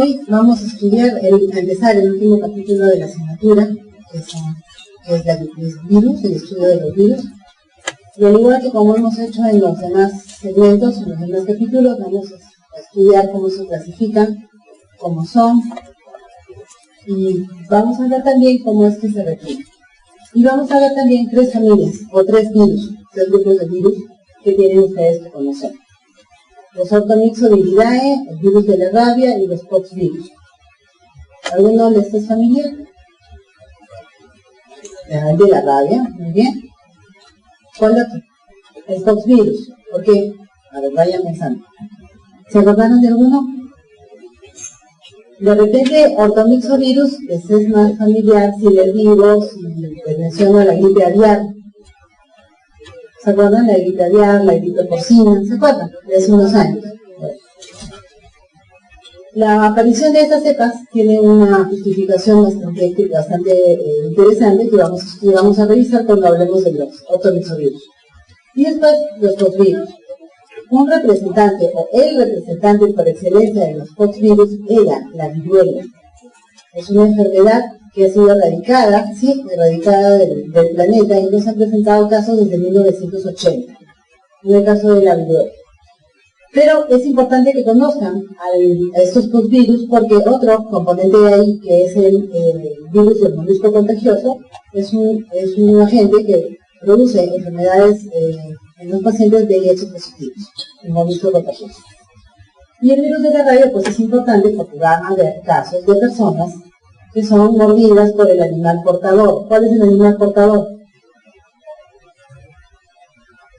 Hoy vamos a estudiar, a empezar el último capítulo de la asignatura, que es los virus, el estudio de los virus. Y al igual que como hemos hecho en los demás segmentos, en los demás capítulos, vamos a estudiar cómo se clasifican, cómo son, y vamos a ver también cómo es que se replican. Y vamos a ver también tres familias, o tres virus, tres grupos de virus que tienen ustedes que conocer. Los Orthomyxoviridae, el virus de la rabia y los poxvirus. ¿Alguno de estos es familiar? El de la rabia, muy bien. ¿Cuál otro? El poxvirus. ¿Por qué? A ver, vayan pensando. ¿Se acordaron de alguno? De repente, ortomyxovirus, ese es más familiar, si les digo, si les menciono la gripe aviar. ¿Se acuerdan? La gripe aviar, la gripe porcina, ¿se acuerdan? De hace unos años. La aparición de estas cepas tiene una justificación bastante interesante que vamos a revisar cuando hablemos de los ortomyxovirus. Y después, los poxvirus. Un representante o el representante por excelencia de los poxvirus era la viruela. Es una enfermedad que ha sido erradicada del planeta, y no se han presentado casos desde 1980, en el caso de la viruela. Pero es importante que conozcan a estos poxvirus porque otro componente de ahí, que es el virus del molusco contagioso, es un agente que produce enfermedades en los pacientes de VIH positivos, el molusco contagioso. Y el virus de la rabia pues es importante porque van a haber casos de personas que son mordidas por el animal portador. ¿Cuál es el animal portador?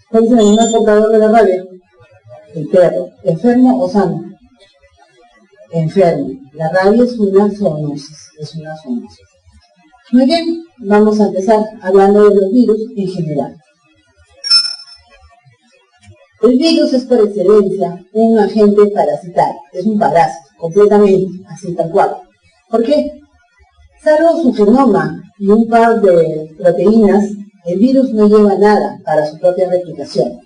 ¿Cuál es el animal portador de la rabia? El perro. ¿Enfermo o sano? Enfermo. La rabia es una zoonosis. Muy bien, vamos a empezar hablando de los virus en general. El virus es por excelencia un agente parasitario, es un parásito, completamente, así tal cual. ¿Por qué? Salvo su genoma y un par de proteínas, el virus no lleva nada para su propia replicación.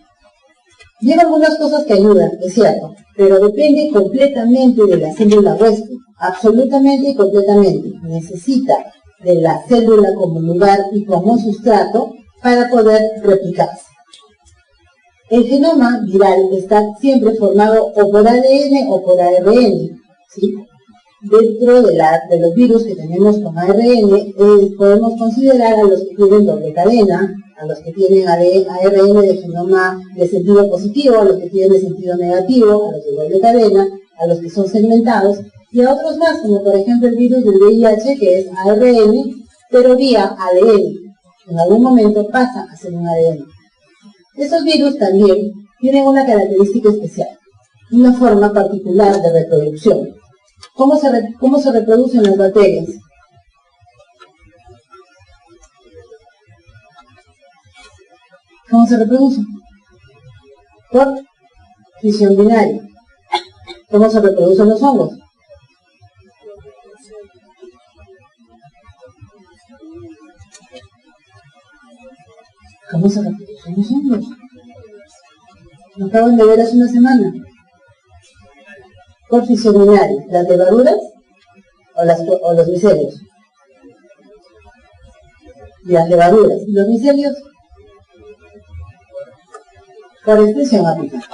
Lleva algunas cosas que ayudan, es cierto, pero depende completamente de la célula huésped, absolutamente y completamente. Necesita de la célula como lugar y como sustrato para poder replicarse. El genoma viral está siempre formado o por ADN o por ARN, ¿sí? Dentro de los virus que tenemos con ARN, podemos considerar a los que tienen doble cadena, a los que tienen ARN de genoma de sentido positivo, a los que tienen de sentido negativo, a los de doble cadena, a los que son segmentados, y a otros más, como por ejemplo el virus del VIH, que es ARN, pero vía ADN. En algún momento pasa a ser un ADN. Estos virus también tienen una característica especial, una forma particular de reproducción. ¿Cómo se reproducen las bacterias? ¿Cómo se reproducen? Por fisión binaria. ¿Cómo se reproducen los hongos? ¿Cómo se reproducen los hongos? Lo acaban de ver hace una semana. Por fisión binaria. ¿Las levaduras o los micelios? Las levaduras. ¿Y los micelios? Por extensión apical.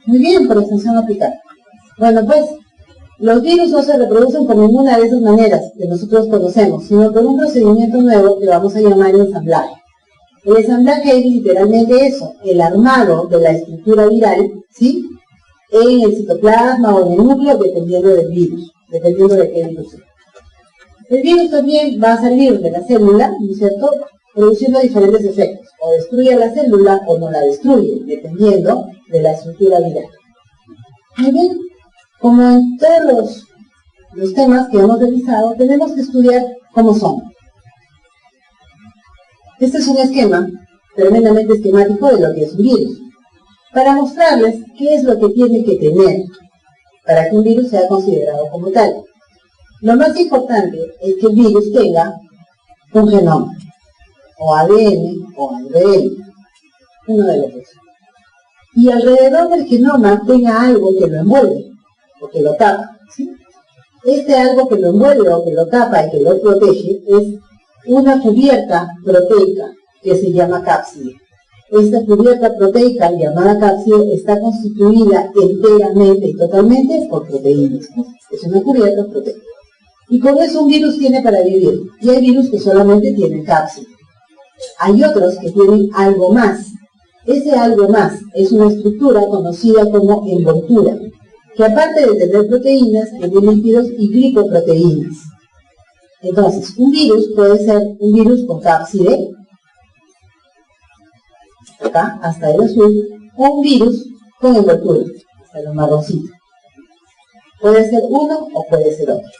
Muy bien, por extensión apical. Bueno, pues, los virus no se reproducen por ninguna de esas maneras que nosotros conocemos, sino por un procedimiento nuevo que vamos a llamar ensamblaje. El ensamblaje es literalmente eso, el armado de la estructura viral, ¿sí?, en el citoplasma o en el núcleo, dependiendo del virus, dependiendo de qué virus sea. El virus también va a salir de la célula, ¿no es cierto?, produciendo diferentes efectos. O destruye la célula o no la destruye, dependiendo de la estructura viral. Muy bien, como en todos los temas que hemos revisado, tenemos que estudiar cómo son. Este es un esquema tremendamente esquemático de lo que es un virus, para mostrarles qué es lo que tiene que tener para que un virus sea considerado como tal. Lo más importante es que el virus tenga un genoma, o ADN o ARN, uno de los dos. Y alrededor del genoma tenga algo que lo envuelve, o que lo tapa, ¿sí? Este algo que lo envuelve o que lo tapa y que lo protege es una cubierta proteica que se llama cápside. Esta cubierta proteica llamada cápside está constituida enteramente y totalmente por proteínas. Es una cubierta proteica. Y con eso un virus tiene para vivir. Y hay virus que solamente tienen cápside. Hay otros que tienen algo más. Ese algo más es una estructura conocida como envoltura, que aparte de tener proteínas, tiene lípidos y glicoproteínas. Entonces, un virus puede ser un virus con cápside, acá, hasta el azul, o un virus con envoltura, hasta el marroncito. Puede ser uno o puede ser otro.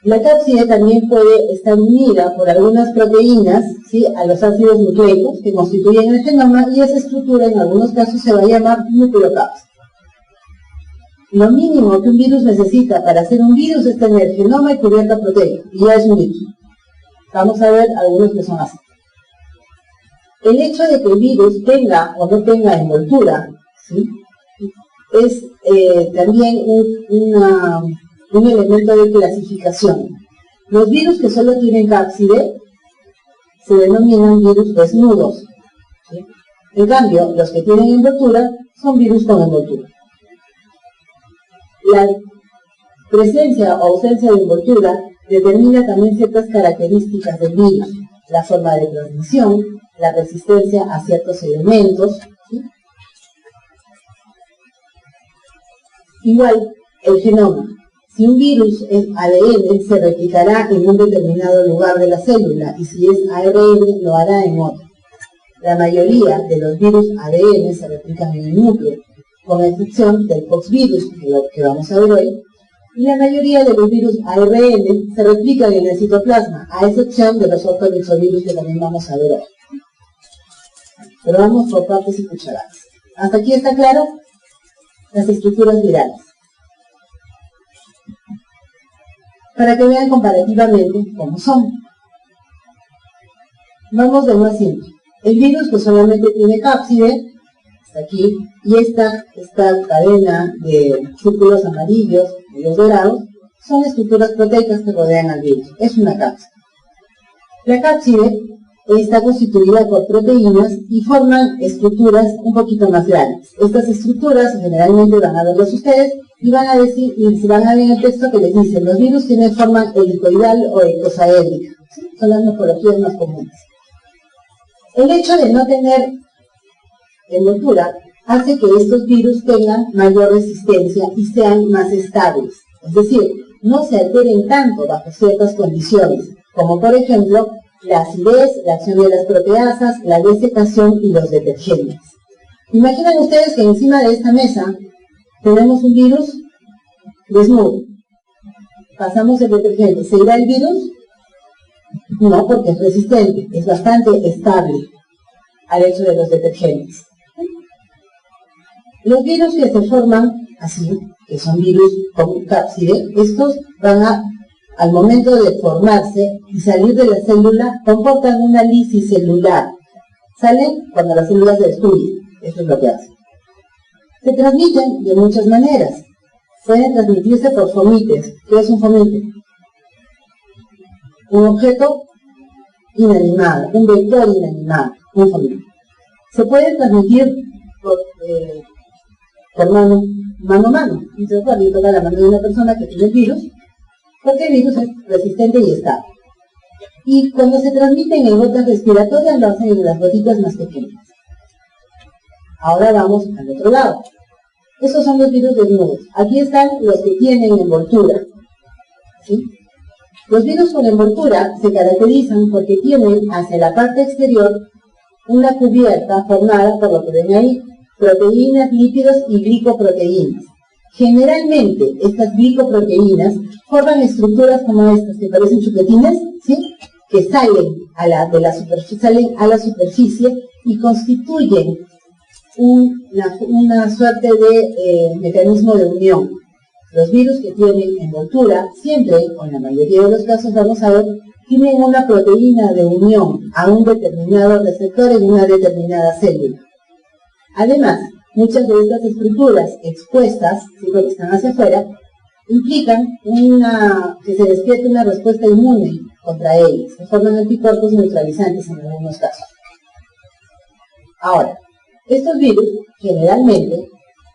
La cápside también puede estar unida por algunas proteínas, ¿sí?, a los ácidos nucleicos que constituyen el genoma, y esa estructura en algunos casos se va a llamar nucleocápside. Lo mínimo que un virus necesita para ser un virus es tener genoma y cubierta proteica, y ya es un virus. Vamos a ver algunos que son así. El hecho de que el virus tenga o no tenga envoltura, ¿sí?, es también un elemento de clasificación. Los virus que solo tienen cápside se denominan virus desnudos, ¿sí? En cambio, los que tienen envoltura son virus con envoltura. La presencia o ausencia de envoltura determina también ciertas características del virus, la forma de transmisión, la resistencia a ciertos elementos, ¿sí? Igual, el genoma. Si un virus es ADN, se replicará en un determinado lugar de la célula, y si es ARN, lo hará en otro. La mayoría de los virus ADN se replican en el núcleo, con excepción del poxvirus, que vamos a ver hoy, y la mayoría de los virus ARN se replican en el citoplasma, a excepción de los ortovirus que también vamos a ver hoy. Pero vamos por partes y cucharadas. ¿Hasta aquí está claro? Las estructuras virales. Para que vean comparativamente cómo son. Vamos de más simple. El virus que solamente tiene cápside, está aquí, y esta cadena de círculos amarillos y los dorados, son estructuras proteicas que rodean al virus. Es una cápside. La cápside está constituida por proteínas y forman estructuras un poquito más grandes. Estas estructuras generalmente van a verlas ustedes y van a decir, y se van a ver en el texto que les dice, los virus tienen forma helicoidal o icosaédrica, ¿sí? Son las morfologías más comunes. El hecho de no tener envoltura hace que estos virus tengan mayor resistencia y sean más estables, es decir, no se alteren tanto bajo ciertas condiciones, como por ejemplo la acidez, la acción de las proteasas, la desecación y los detergentes. Imaginen ustedes que encima de esta mesa tenemos un virus desnudo. Pasamos el detergente. ¿Se irá el virus? No, porque es resistente, es bastante estable al hecho de los detergentes. Los virus que se forman así, que son virus con cápside, estos van al momento de formarse y salir de la célula, comportan una lisis celular. Salen cuando la célula se destruye. Eso es lo que hacen. Se transmiten de muchas maneras. Pueden transmitirse por fomites. ¿Qué es un fomite? Un objeto inanimado, un vector inanimado, un fomite. Se pueden transmitir por mano a mano. Entonces, cuando toca la mano de una persona que tiene el virus, porque el virus es resistente y estable. Y cuando se transmiten en gotas respiratorias, lo hacen en las gotitas más pequeñas. Ahora vamos al otro lado. Esos son los virus desnudos. Aquí están los que tienen envoltura, ¿sí? Los virus con envoltura se caracterizan porque tienen hacia la parte exterior una cubierta formada por lo que ven ahí, proteínas, lípidos y glicoproteínas. Generalmente, estas glicoproteínas forman estructuras como estas, que parecen chupetines, ¿sí?, que salen a la superficie y constituyen una suerte de mecanismo de unión. Los virus que tienen envoltura, siempre, o en la mayoría de los casos, vamos a ver, tienen una proteína de unión a un determinado receptor en una determinada célula. Además, Muchas de estas estructuras expuestas, ¿sí?, porque están hacia afuera, implican que se despierte una respuesta inmune contra ellas, se forman anticuerpos neutralizantes en algunos casos. Ahora, estos virus generalmente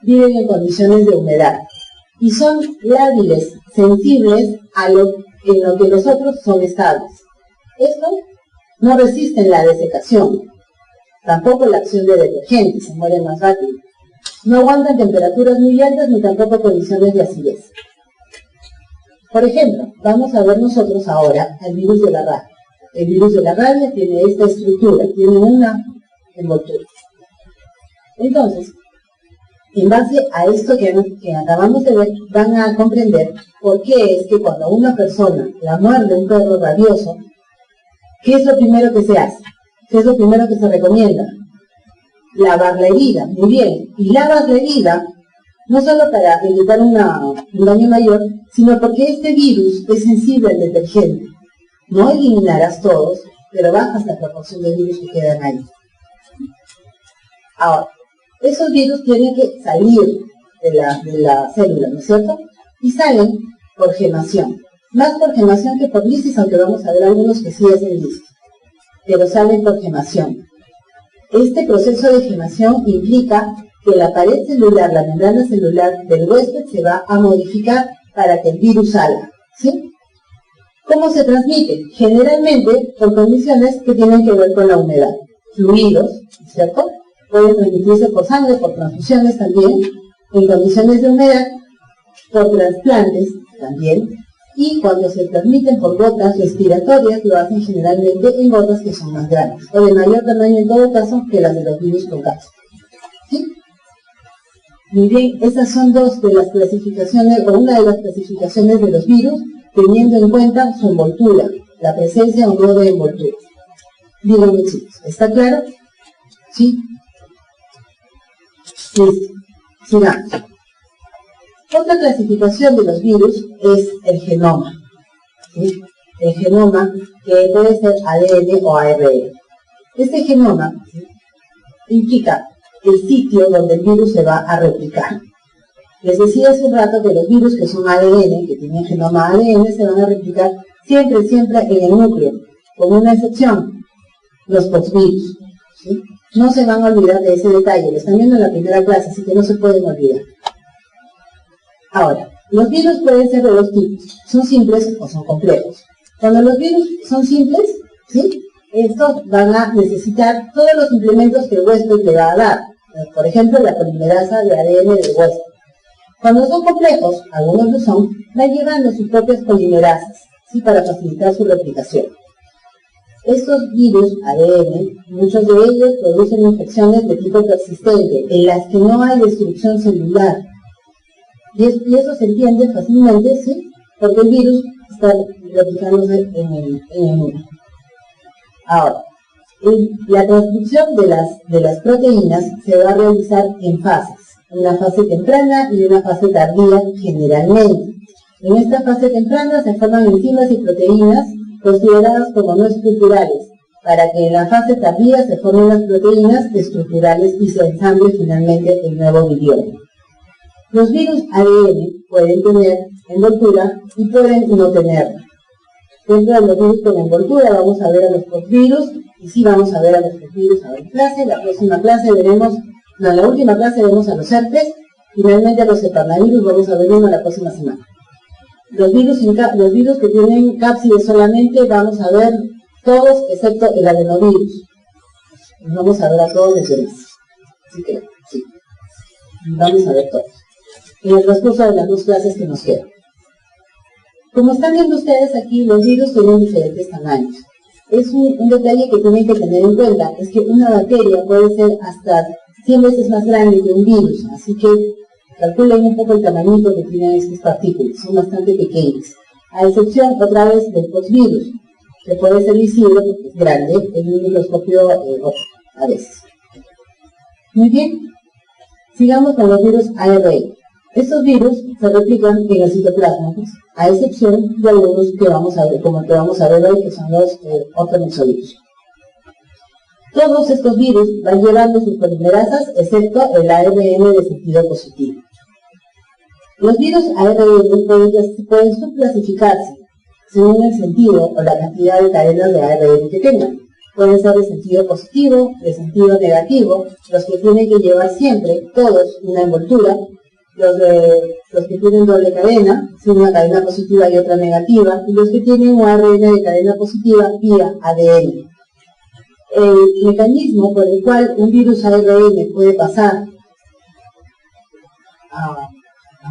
viven en condiciones de humedad y son lábiles, sensibles en lo que los otros son estables. Estos no resisten la desecación, tampoco la acción de detergentes, se mueren más rápido. No aguantan temperaturas muy altas ni tampoco condiciones de acidez. Por ejemplo, vamos a ver nosotros ahora el virus de la rabia. El virus de la rabia tiene esta estructura, tiene una envoltura. Entonces, en base a esto que acabamos de ver, van a comprender por qué es que cuando una persona la muerde un perro rabioso, ¿qué es lo primero que se hace? ¿Qué es lo primero que se recomienda? Lavar la herida, muy bien. Y lavas la herida no solo para evitar un daño mayor, sino porque este virus es sensible al detergente. No eliminarás todos, pero bajas la proporción de virus que quedan ahí. Ahora, esos virus tienen que salir de la célula, ¿no es cierto? Y salen por gemación. Más por gemación que por lisis, aunque vamos a ver algunos que sí hacen lisis. Pero salen por gemación. Este proceso de gemación implica que la pared celular, la membrana celular del huésped se va a modificar para que el virus salga, ¿sí? ¿Cómo se transmite? Generalmente por condiciones que tienen que ver con la humedad. Fluidos, ¿cierto? Pueden transmitirse por sangre, por transfusiones también, en condiciones de humedad, por trasplantes también, y cuando se transmiten por gotas respiratorias, lo hacen generalmente en gotas que son más grandes, o de mayor tamaño en todo caso que las de los virus con cápsula. ¿Sí? Muy bien, esas son dos de las clasificaciones, o una de las clasificaciones de los virus, teniendo en cuenta su envoltura, la presencia o no de envoltura. Díganme, chicos, ¿está claro? ¿Sí? Listo, sigamos. Otra clasificación de los virus es el genoma, ¿sí? El genoma que puede ser ADN o ARN. Este genoma, ¿sí?, implica el sitio donde el virus se va a replicar. Les decía hace un rato que los virus que son ADN, que tienen genoma ADN, se van a replicar siempre en el núcleo, con una excepción, los postvirus, ¿sí? No se van a olvidar de ese detalle, lo están viendo en la primera clase, así que no se pueden olvidar. Ahora, los virus pueden ser de dos tipos, son simples o son complejos. Cuando los virus son simples, ¿sí?, estos van a necesitar todos los implementos que el huésped le va a dar, por ejemplo, la polimerasa de ADN del huésped. Cuando son complejos, algunos lo son, van llevando sus propias polimerasas, ¿sí?, para facilitar su replicación. Estos virus ADN, muchos de ellos producen infecciones de tipo persistente, en las que no hay destrucción celular. Y eso se entiende fácilmente, ¿sí?, porque el virus está replicándose en el núcleo. Ahora, la transcripción de las proteínas se va a realizar en fases, una fase temprana y una fase tardía generalmente. En esta fase temprana se forman enzimas y proteínas consideradas como no estructurales, para que en la fase tardía se formen las proteínas estructurales y se ensamble finalmente el nuevo virión. Los virus ADN pueden tener envoltura y pueden no tenerla. Dentro de los virus con envoltura vamos a ver a los postvirus, y sí vamos a ver a los postvirus a la clase. La próxima clase veremos, no, en la última clase vemos a los herpes, finalmente a los heparnavirus vamos a ver uno la próxima semana. Los virus que tienen cápsides solamente vamos a ver todos excepto el adenovirus. Los vamos a ver a todos los demás. Así que, sí, vamos a ver todos en el transcurso de las dos clases que nos quedan. Como están viendo ustedes aquí, los virus tienen diferentes tamaños. Es un detalle que tienen que tener en cuenta, es que una bacteria puede ser hasta 100 veces más grande que un virus, así que calculen un poco el tamañito que tienen estas partículas, son bastante pequeñas. A excepción, otra vez, del postvirus, que puede ser visible porque es grande en un microscopio a veces. Muy bien, sigamos con los virus ARN. Estos virus se replican en el citoplasma, pues, a excepción de algunos que vamos a ver, como el que vamos a ver hoy, que son los ortonoxovirus. Todos estos virus van llevando sus polimerasas, excepto el ARN de sentido positivo. Los virus ARN pueden subclasificarse según el sentido o la cantidad de cadenas de ARN que tengan. Pueden ser de sentido positivo, de sentido negativo, los que tienen que llevar siempre, todos, una envoltura, los que tienen doble cadena, una cadena positiva y otra negativa, y los que tienen un ARN de cadena positiva vía ADN. El mecanismo por el cual un virus ARN puede pasar a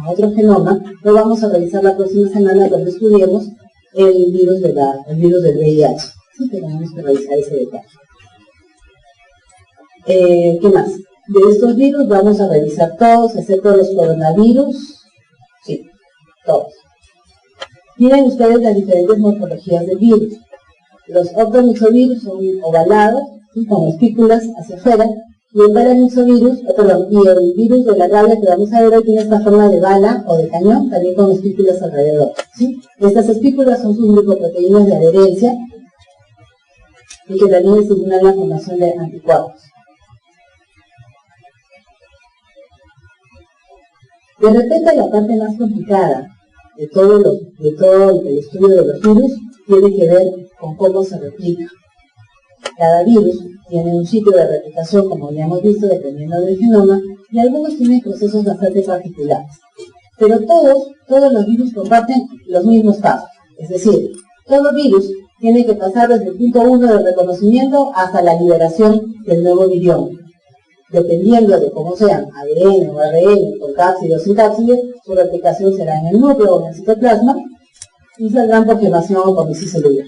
otro genoma lo vamos a revisar la próxima semana cuando estudiemos el virus del VIH. Sí, tenemos que revisar ese detalle. ¿Qué más? De estos virus vamos a revisar todos, excepto los coronavirus. Sí, todos. Miren ustedes las diferentes morfologías del virus. Los octomixovirus son ovalados, ¿sí?, con espículas hacia afuera, y el paramixovirus, y el virus de la rabia que vamos a ver hoy tiene esta forma de bala o de cañón, también con espículas alrededor, ¿sí? Estas espículas son sus glicoproteínas de adherencia y que también estimulan la formación de anticuerpos. De repente la parte más complicada de todo el estudio de los virus tiene que ver con cómo se replica. Cada virus tiene un sitio de replicación, como ya hemos visto, dependiendo del genoma, y algunos tienen procesos bastante particulares. Pero todos los virus comparten los mismos pasos. Es decir, todo virus tiene que pasar desde el punto 1 del reconocimiento hasta la liberación del nuevo virión. Dependiendo de cómo sean, ADN o ARN, con cápside o sin cápside, su replicación será en el núcleo o en el citoplasma, y saldrán por gemación o por celular.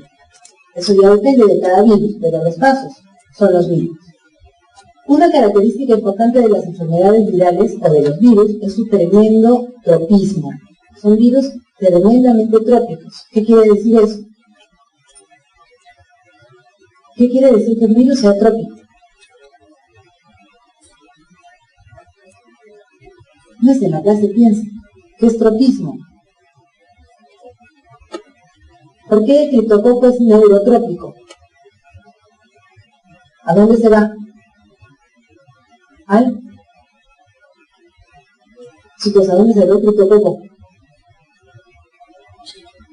Eso ya depende de cada virus, pero los pasos son los mismos. Una característica importante de las enfermedades virales o de los virus es su tremendo tropismo. Son virus tremendamente trópicos. ¿Qué quiere decir eso? ¿Qué quiere decir que un virus sea trópico? No es en la clase, piensa. ¿Qué es tropismo? ¿Por qué el criptococo es neurotrópico? ¿A dónde se va? Chicos, ¿a dónde se va el criptococo?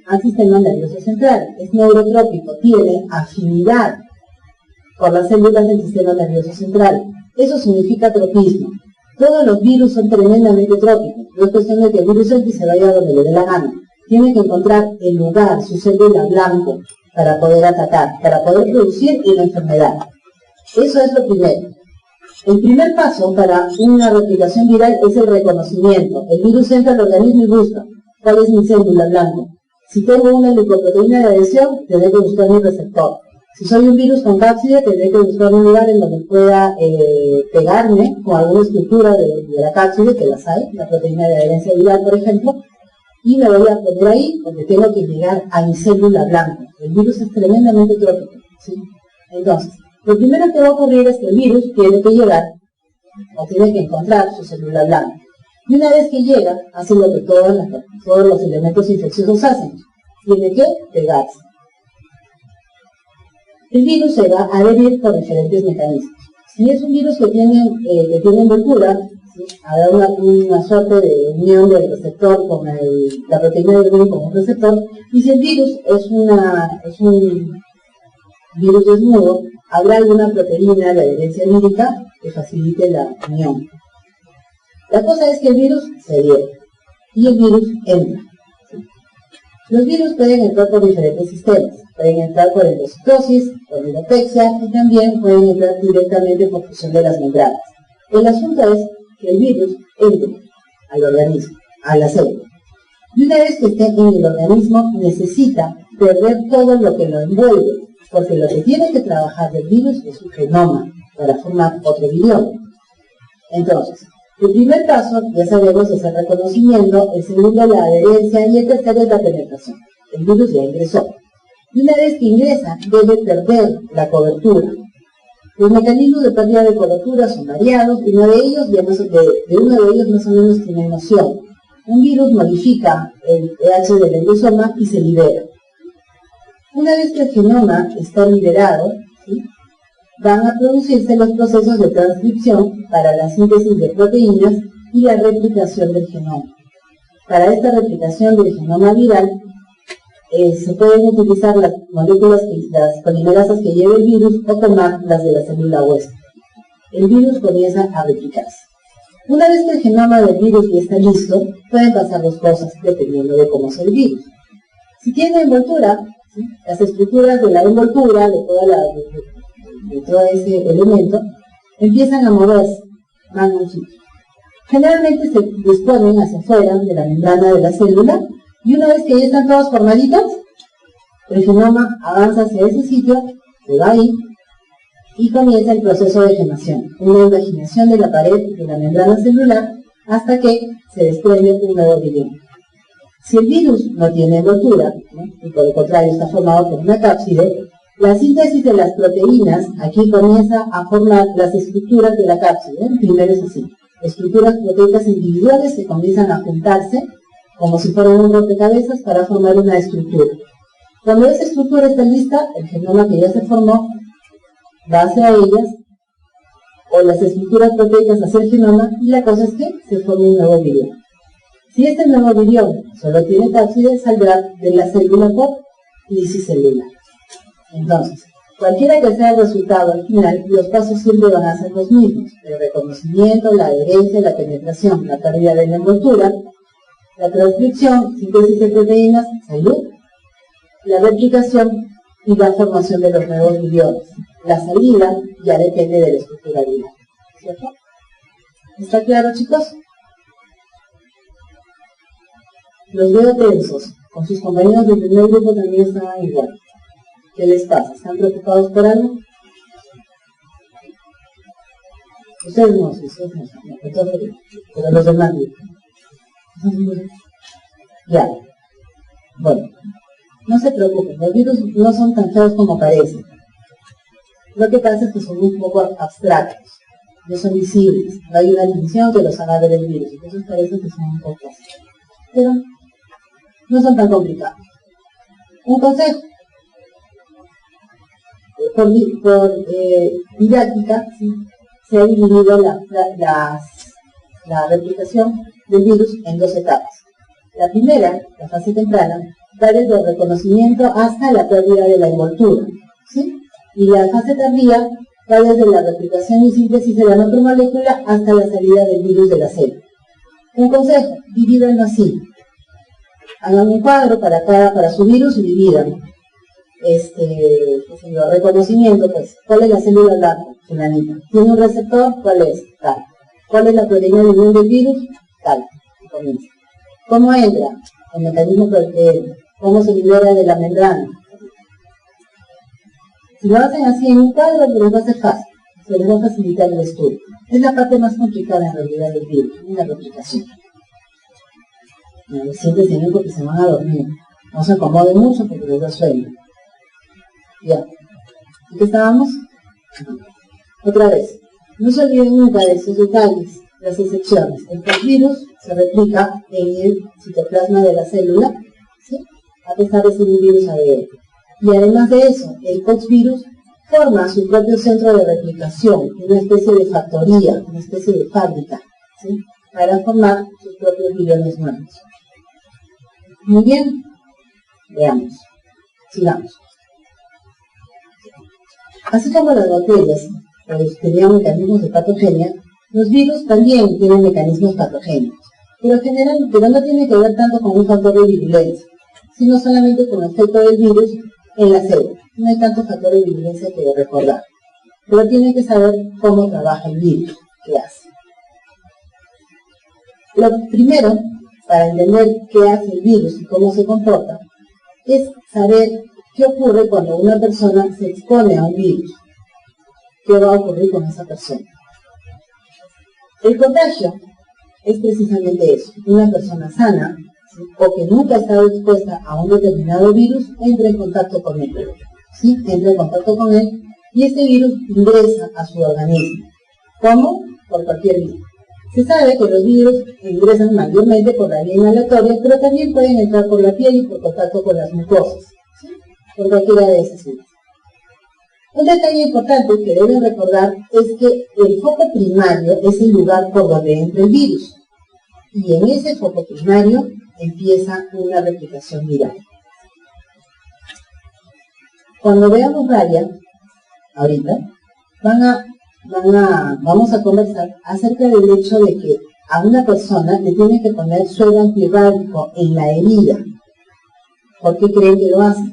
Al sistema nervioso central. Es neurotrópico, tiene afinidad por las células del sistema nervioso central. Eso significa tropismo. Todos los virus son tremendamente trópicos. No es cuestión de que el virus X se vaya donde le dé la gana. Tiene que encontrar el lugar, su célula blanco, para poder atacar, para poder producir una enfermedad. Eso es lo primero. El primer paso para una replicación viral es el reconocimiento. El virus entra al organismo y busca cuál es mi célula blanco. Si tengo una glicoproteína de adhesión, tendré que buscar mi receptor. Si soy un virus con cápside, tendré que buscar un lugar en donde pueda pegarme con alguna estructura de la cápside, que las hay, la proteína de adherencia viral, por ejemplo, y me voy a poner ahí donde tengo que llegar a mi célula blanca. El virus es tremendamente trópico, ¿sí? Entonces, lo primero que va a ocurrir es que el virus tiene que llegar, o tiene que encontrar su célula blanca. Y una vez que llega, hace lo que todos los elementos infecciosos hacen. Tiene que pegarse. El virus se va a adherir por diferentes mecanismos. Si es un virus que tiene envoltura, ¿sí?, habrá una suerte de unión del receptor con la proteína del virus con un receptor, y si el virus es un virus desnudo, habrá alguna proteína de adherencia vírica que facilite la unión. La cosa es que el virus se adhiere y el virus entra. ¿Sí? Los virus pueden entrar por diferentes sistemas. Pueden entrar por endocitosis, por virotexia, y también pueden entrar directamente por fusión de las membranas. El asunto es que el virus entre al organismo, a la célula. Y una vez que esté en el organismo, necesita perder todo lo que lo envuelve, porque lo que tiene que trabajar del virus es su genoma, para formar otro virión. Entonces, el primer paso, ya sabemos, es el reconocimiento, el segundo la adherencia, y el tercero es la penetración. El virus ya ingresó. Y una vez que ingresa, debe perder la cobertura. Los mecanismos de pérdida de cobertura son variados, y uno de ellos más o menos tiene noción. Un virus modifica el pH del endosoma y se libera. Una vez que el genoma está liberado, ¿sí?, van a producirse los procesos de transcripción para la síntesis de proteínas y la replicación del genoma. Para esta replicación del genoma viral, se pueden utilizar las moléculas, las polimerasas que lleva el virus o tomar las de la célula huésped. El virus comienza a replicarse. Una vez que el genoma del virus ya está listo, pueden pasar dos cosas dependiendo de cómo es el virus. Si tiene envoltura, ¿sí?, las estructuras de la envoltura, de todo ese elemento, empiezan a moverse, van a un sitio. Generalmente se disponen hacia afuera de la membrana de la célula, y una vez que ya están todos formaditos, el genoma avanza hacia ese sitio, se va ahí, y comienza el proceso de gemación, una invaginación de la pared de la membrana celular hasta que se desprende un nuevo virión. Si el virus no tiene envoltura, ¿no?, y por el contrario está formado por una cápside, la síntesis de las proteínas aquí comienza a formar las estructuras de la cápside. Primero es así, estructuras proteicas individuales que comienzan a juntarse como si fueran un rompecabezas para formar una estructura. Cuando esa estructura está lista, el genoma que ya se formó va hacia ellas, o las estructuras proteicas hacia el genoma, y la cosa es que se forma un nuevo virión. Si este nuevo virión solo tiene cápside, saldrá de la célula por lisis celular. Entonces, cualquiera que sea el resultado al final, los pasos siempre van a ser los mismos: el reconocimiento, la adherencia, la penetración, la pérdida de la envoltura, la transcripción, síntesis de proteínas, salud, la replicación y la formación de los nuevos viriones. La salida ya depende de la estructura viral, ¿cierto? ¿Está claro, chicos? Los veo tensos. Con sus compañeros del primer grupo también estaban igual. ¿Qué les pasa? ¿Están preocupados por algo? Ustedes no, entonces, pero los demás no. Ya. Bueno, no se preocupen, los virus no son tan feos como parecen. Lo que pasa es que son un poco abstractos, no son visibles, no hay una división que los haga ver el virus, entonces parece que son un poco así. Pero no son tan complicados. Un consejo: por didáctica, ¿sí?, se ha dividido la replicación del virus en dos etapas. La primera, la fase temprana, va desde el reconocimiento hasta la pérdida de la envoltura, ¿sí? Y la fase tardía va desde la replicación y síntesis de la macromolécula hasta la salida del virus de la célula. Un consejo: divídanlo así. Hagan un cuadro para su virus y dividan. Reconocimiento, pues, ¿cuál es la célula blanca? Fulanita. ¿Tiene un receptor? ¿Cuál es? Tal. ¿Cuál es la proteína de unión del virus? Tal. Y comienza. ¿Cómo entra? El mecanismo ¿cómo se libera de la membrana? Si lo hacen así en un cuadro, les va a ser fácil, se les va a facilitar el estudio. Es la parte más complicada en realidad del virus, una replicación. Siéntense bien porque se van a dormir. No se acomoden mucho porque les da sueño. Ya. ¿En qué estábamos? Otra vez. No se olviden nunca de esos detalles, las excepciones. El virus se replica en el citoplasma de la célula, ¿sí?, a pesar de ser un virus ADN. Y además de eso, el poxvirus forma su propio centro de replicación, una especie de factoría, una especie de fábrica, ¿sí?, para formar sus propios viriones nuevos. Muy bien, veamos, sigamos. Así como las bacterias pues, tenían mecanismos de patogenia, los virus también tienen mecanismos patogénicos, pero no tiene que ver tanto con un factor de virulencia, sino solamente con el efecto del virus en la célula. No hay tanto factor de virulencia que recordar, pero tienen que saber cómo trabaja el virus, qué hace. Lo primero, para entender qué hace el virus y cómo se comporta, es saber qué ocurre cuando una persona se expone a un virus. ¿Qué va a ocurrir con esa persona? El contagio es precisamente eso. Una persona sana, ¿sí?, o que nunca ha estado expuesta a un determinado virus, entra en contacto con él. ¿Sí? Entra en contacto con él y este virus ingresa a su organismo. ¿Cómo? Por cualquier vía. Se sabe que los virus ingresan mayormente por la vía inhalatoria, pero también pueden entrar por la piel y por contacto con las mucosas, ¿sí?, por cualquiera de esas vías. Un detalle importante que deben recordar es que el foco primario es el lugar por donde entra el virus. Y en ese foco primario empieza una replicación viral. Cuando veamos rabia, ahorita, vamos a conversar acerca del hecho de que a una persona le tiene que poner suero antirrábico en la herida. ¿Por qué creen que lo hacen?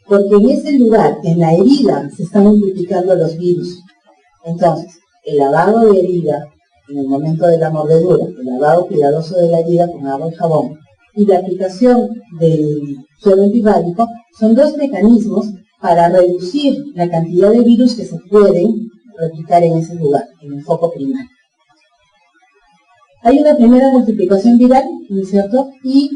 Porque en ese lugar, en la herida, se están multiplicando los virus. Entonces, el lavado de herida, en el momento de la mordedura, el lavado cuidadoso de la herida con agua y jabón, y la aplicación del suero antirrábico, son dos mecanismos para reducir la cantidad de virus que se pueden replicar en ese lugar, en el foco primario. Hay una primera multiplicación viral, ¿no es cierto? Y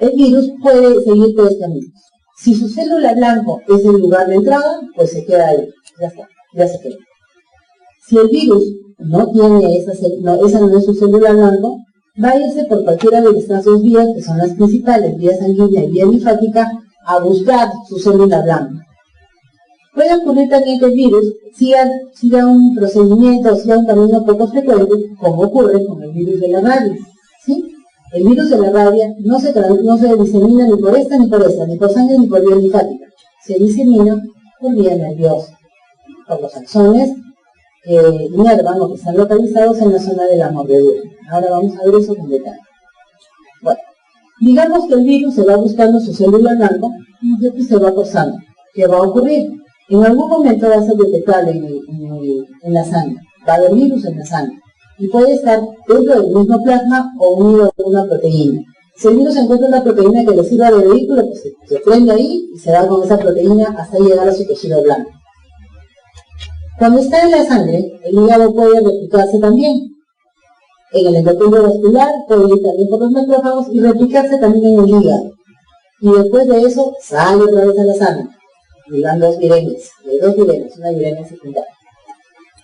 el virus puede seguir tres caminos. Si su célula blanco es el lugar de entrada, pues se queda ahí, ya está, ya se queda. Si el virus no tiene esa no es su célula blanco, va a irse por cualquiera de estas dos vías, que son las principales, vía sanguínea y vía linfática, a buscar su célula blanca. Puede ocurrir también que el virus siga un procedimiento, siga un camino poco frecuente, como ocurre con el virus de la rabia, ¿sí? El virus de la rabia no se disemina ni por esta, ni por sangre, ni por vía linfática. Se disemina por vía nerviosa, por los axones que inervan o que están localizados en la zona de la mordedura. Ahora vamos a ver eso con detalle. Bueno, digamos que el virus se va buscando su célula blanca y se va posando. ¿Qué va a ocurrir? En algún momento va a ser detectable en la sangre. Va a haber virus en la sangre. Y puede estar dentro del mismo plasma o unido a una proteína. Si el virus encuentra una proteína que le sirva de vehículo, pues se prende ahí y se va con esa proteína hasta llegar a su tejido blanco. Cuando está en la sangre, el hígado puede replicarse también. En el endotelio vascular puede ir también por los macrófagos y replicarse también en el hígado. Y después de eso, sale otra vez a la sangre. Y dan dos virenes, una viremia secundaria.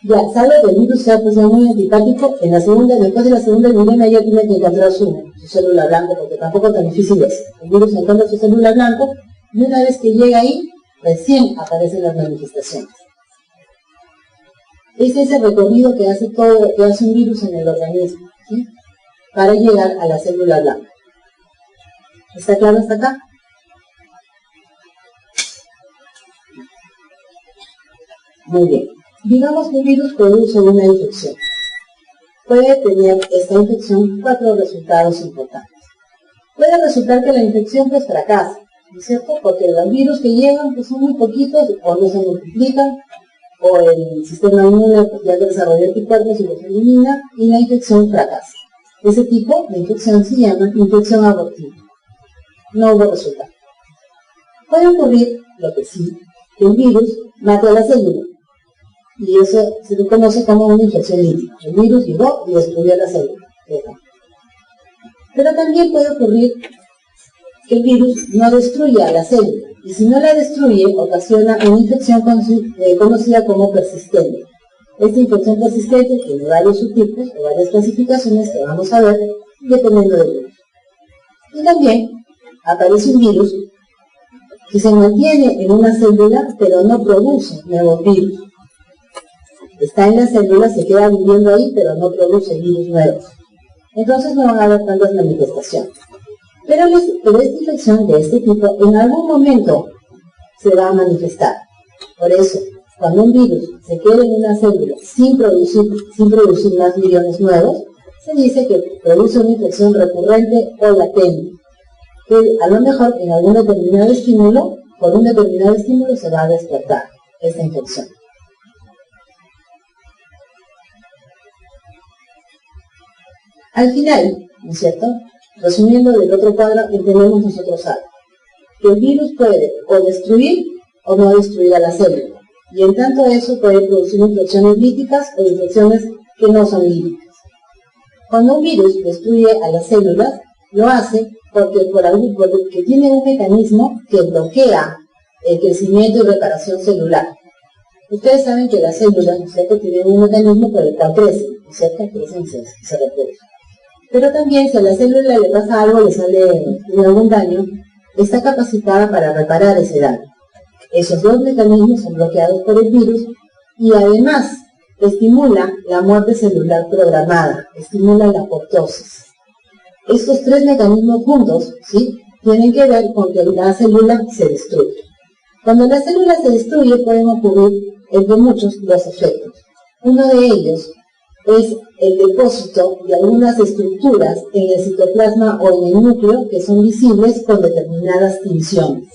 Ya, sale que el virus sea pues ya muy antipático, después de la segunda viremia ya tiene que encontrar su célula blanca, porque tampoco tan difícil es. El virus encuentra su célula blanca y una vez que llega ahí, recién aparecen las manifestaciones. Es ese recorrido que hace un virus en el organismo, ¿sí? Para llegar a la célula blanca. ¿Está claro hasta acá? Muy bien. Digamos que el virus produce una infección. Puede tener esta infección 4 resultados importantes. Puede resultar que la infección pues fracasa, ¿no es cierto? Porque los virus que llegan pues son muy poquitos o no se multiplican, o el sistema inmune pues ya desarrolló anticuerpos y los elimina y la infección fracasa. Ese tipo de infección se llama infección abortiva. No hubo resultado. Puede ocurrir, lo que sí, que el virus mate a la célula. Y eso se le conoce como una infección lítica. El virus llegó y destruyó la célula. Pero también puede ocurrir que el virus no destruya la célula. Y si no la destruye, ocasiona una infección conocida como persistente. Esta infección persistente tiene varios subtipos o varias clasificaciones que vamos a ver dependiendo del virus. Y también aparece un virus que se mantiene en una célula pero no produce nuevos virus. Está en la célula, se queda viviendo ahí, pero no produce virus nuevos. Entonces no van a haber tantas manifestaciones. Pero esta infección de este tipo en algún momento se va a manifestar. Por eso, cuando un virus se queda en una célula sin producir más viriones nuevos, se dice que produce una infección recurrente o latente. Que a lo mejor en algún determinado estímulo, por un determinado estímulo se va a despertar esta infección. Al final, ¿no es cierto? Resumiendo del otro cuadro, entendemos nosotros algo. Que el virus puede o destruir o no destruir a la célula. Y en tanto eso puede producir infecciones líticas o infecciones que no son líticas. Cuando un virus destruye a las células, lo hace porque tiene un mecanismo que bloquea el crecimiento y reparación celular. Ustedes saben que las células, ¿no es cierto?, tienen un mecanismo por el cual crecen, ¿no es cierto?, crecen y se reproducen. Pero también si a la célula le pasa algo, le sale algún daño, está capacitada para reparar ese daño. Esos dos mecanismos son bloqueados por el virus y además estimula la muerte celular programada, estimula la apoptosis. Estos tres mecanismos juntos, ¿sí?, tienen que ver con que la célula se destruye. Cuando la célula se destruye pueden ocurrir, entre muchos, dos efectos. Uno de ellos es el depósito de algunas estructuras en el citoplasma o en el núcleo que son visibles con determinadas tinciones.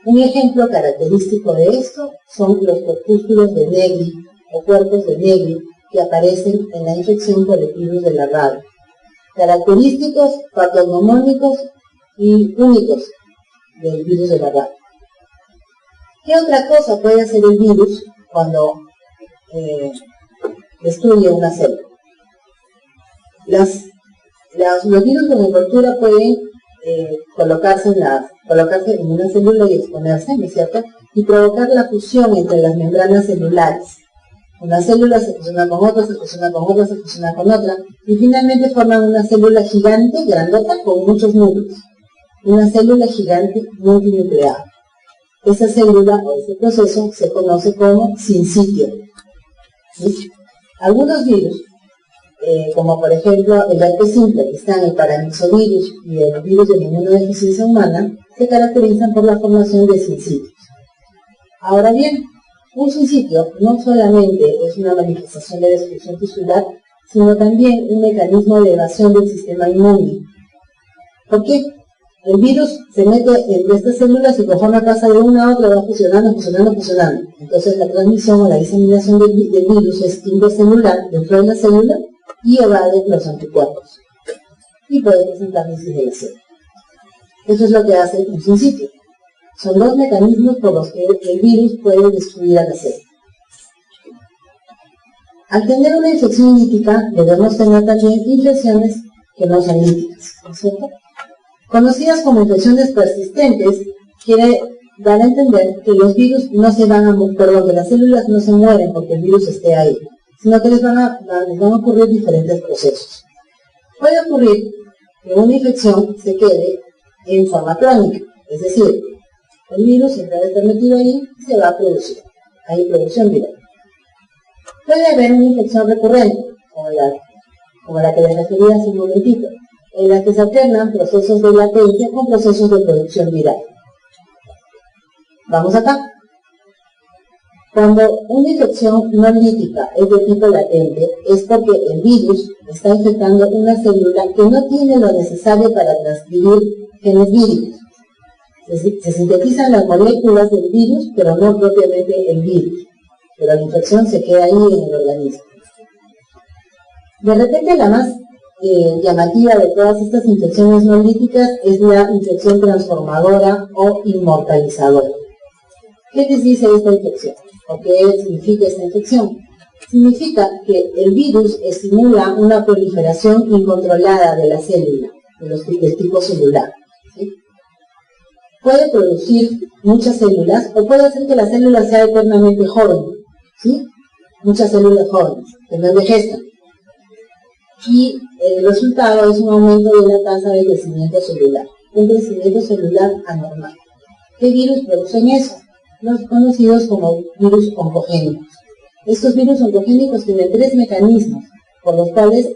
Un ejemplo característico de esto son los corpúsculos de Negri o cuerpos de Negri que aparecen en la infección por el virus de la rabia. Característicos, patognomónicos y únicos del virus de la rabia. ¿Qué otra cosa puede hacer el virus cuando destruye una célula? Los virus con envoltura pueden colocarse en una célula y exponerse, ¿no es cierto?, y provocar la fusión entre las membranas celulares. Una célula se fusiona con otra, se fusiona con otra, se fusiona con otra, y finalmente forman una célula gigante, grandota, con muchos núcleos. Una célula gigante multinucleada. Esa célula o ese proceso se conoce como sincitio. ¿Sí? Algunos virus, como por ejemplo el herpes simple, que está en el paramyxovirus y el virus de la inmunodeficiencia humana, se caracterizan por la formación de sincitios. Ahora bien, un sincitio no solamente es una manifestación de destrucción tisular, sino también un mecanismo de evasión del sistema inmune. ¿Por qué? El virus se mete entre estas células y conforme pasa de una a otra va fusionando. Entonces la transmisión o la diseminación del virus es intracelular dentro de la célula y evade los anticuerpos. Y puede presentar crisis de la célula. Eso es lo que hace un sincitio. Son dos mecanismos por los que el virus puede destruir a la célula. Al tener una infección lítica, debemos tener también infecciones que no son líticas, ¿no es cierto? Conocidas como infecciones persistentes, quiere dar a entender que los virus no se van a morir, que las células no se mueren porque el virus esté ahí, sino que les van a ocurrir diferentes procesos. Puede ocurrir que una infección se quede en forma crónica, es decir, el virus siempre va a estar metido ahí y se va a producir. Hay producción viral. Puede haber una infección recurrente, como la que les refería hace un momentito, en la que se alternan procesos de latencia con procesos de producción viral. Vamos acá. Cuando una infección no lítica es de tipo latente, es porque el virus está infectando una célula que no tiene lo necesario para transcribir genes víricos. Se sintetizan las moléculas del virus, pero no propiamente el virus. Pero la infección se queda ahí en el organismo. De repente la más llamativa de todas estas infecciones no líticas es la infección transformadora o inmortalizadora. ¿Qué les dice esta infección? ¿O qué significa esta infección? Significa que el virus estimula una proliferación incontrolada de la célula, del tipo celular. ¿Sí? Puede producir muchas células o puede hacer que la célula sea eternamente joven. ¿Sí? Muchas células jóvenes que no envejezcan. Y el resultado es un aumento de la tasa de crecimiento celular, un crecimiento celular anormal. ¿Qué virus producen eso? Los conocidos como virus oncogénicos. Estos virus oncogénicos tienen tres mecanismos por los cuales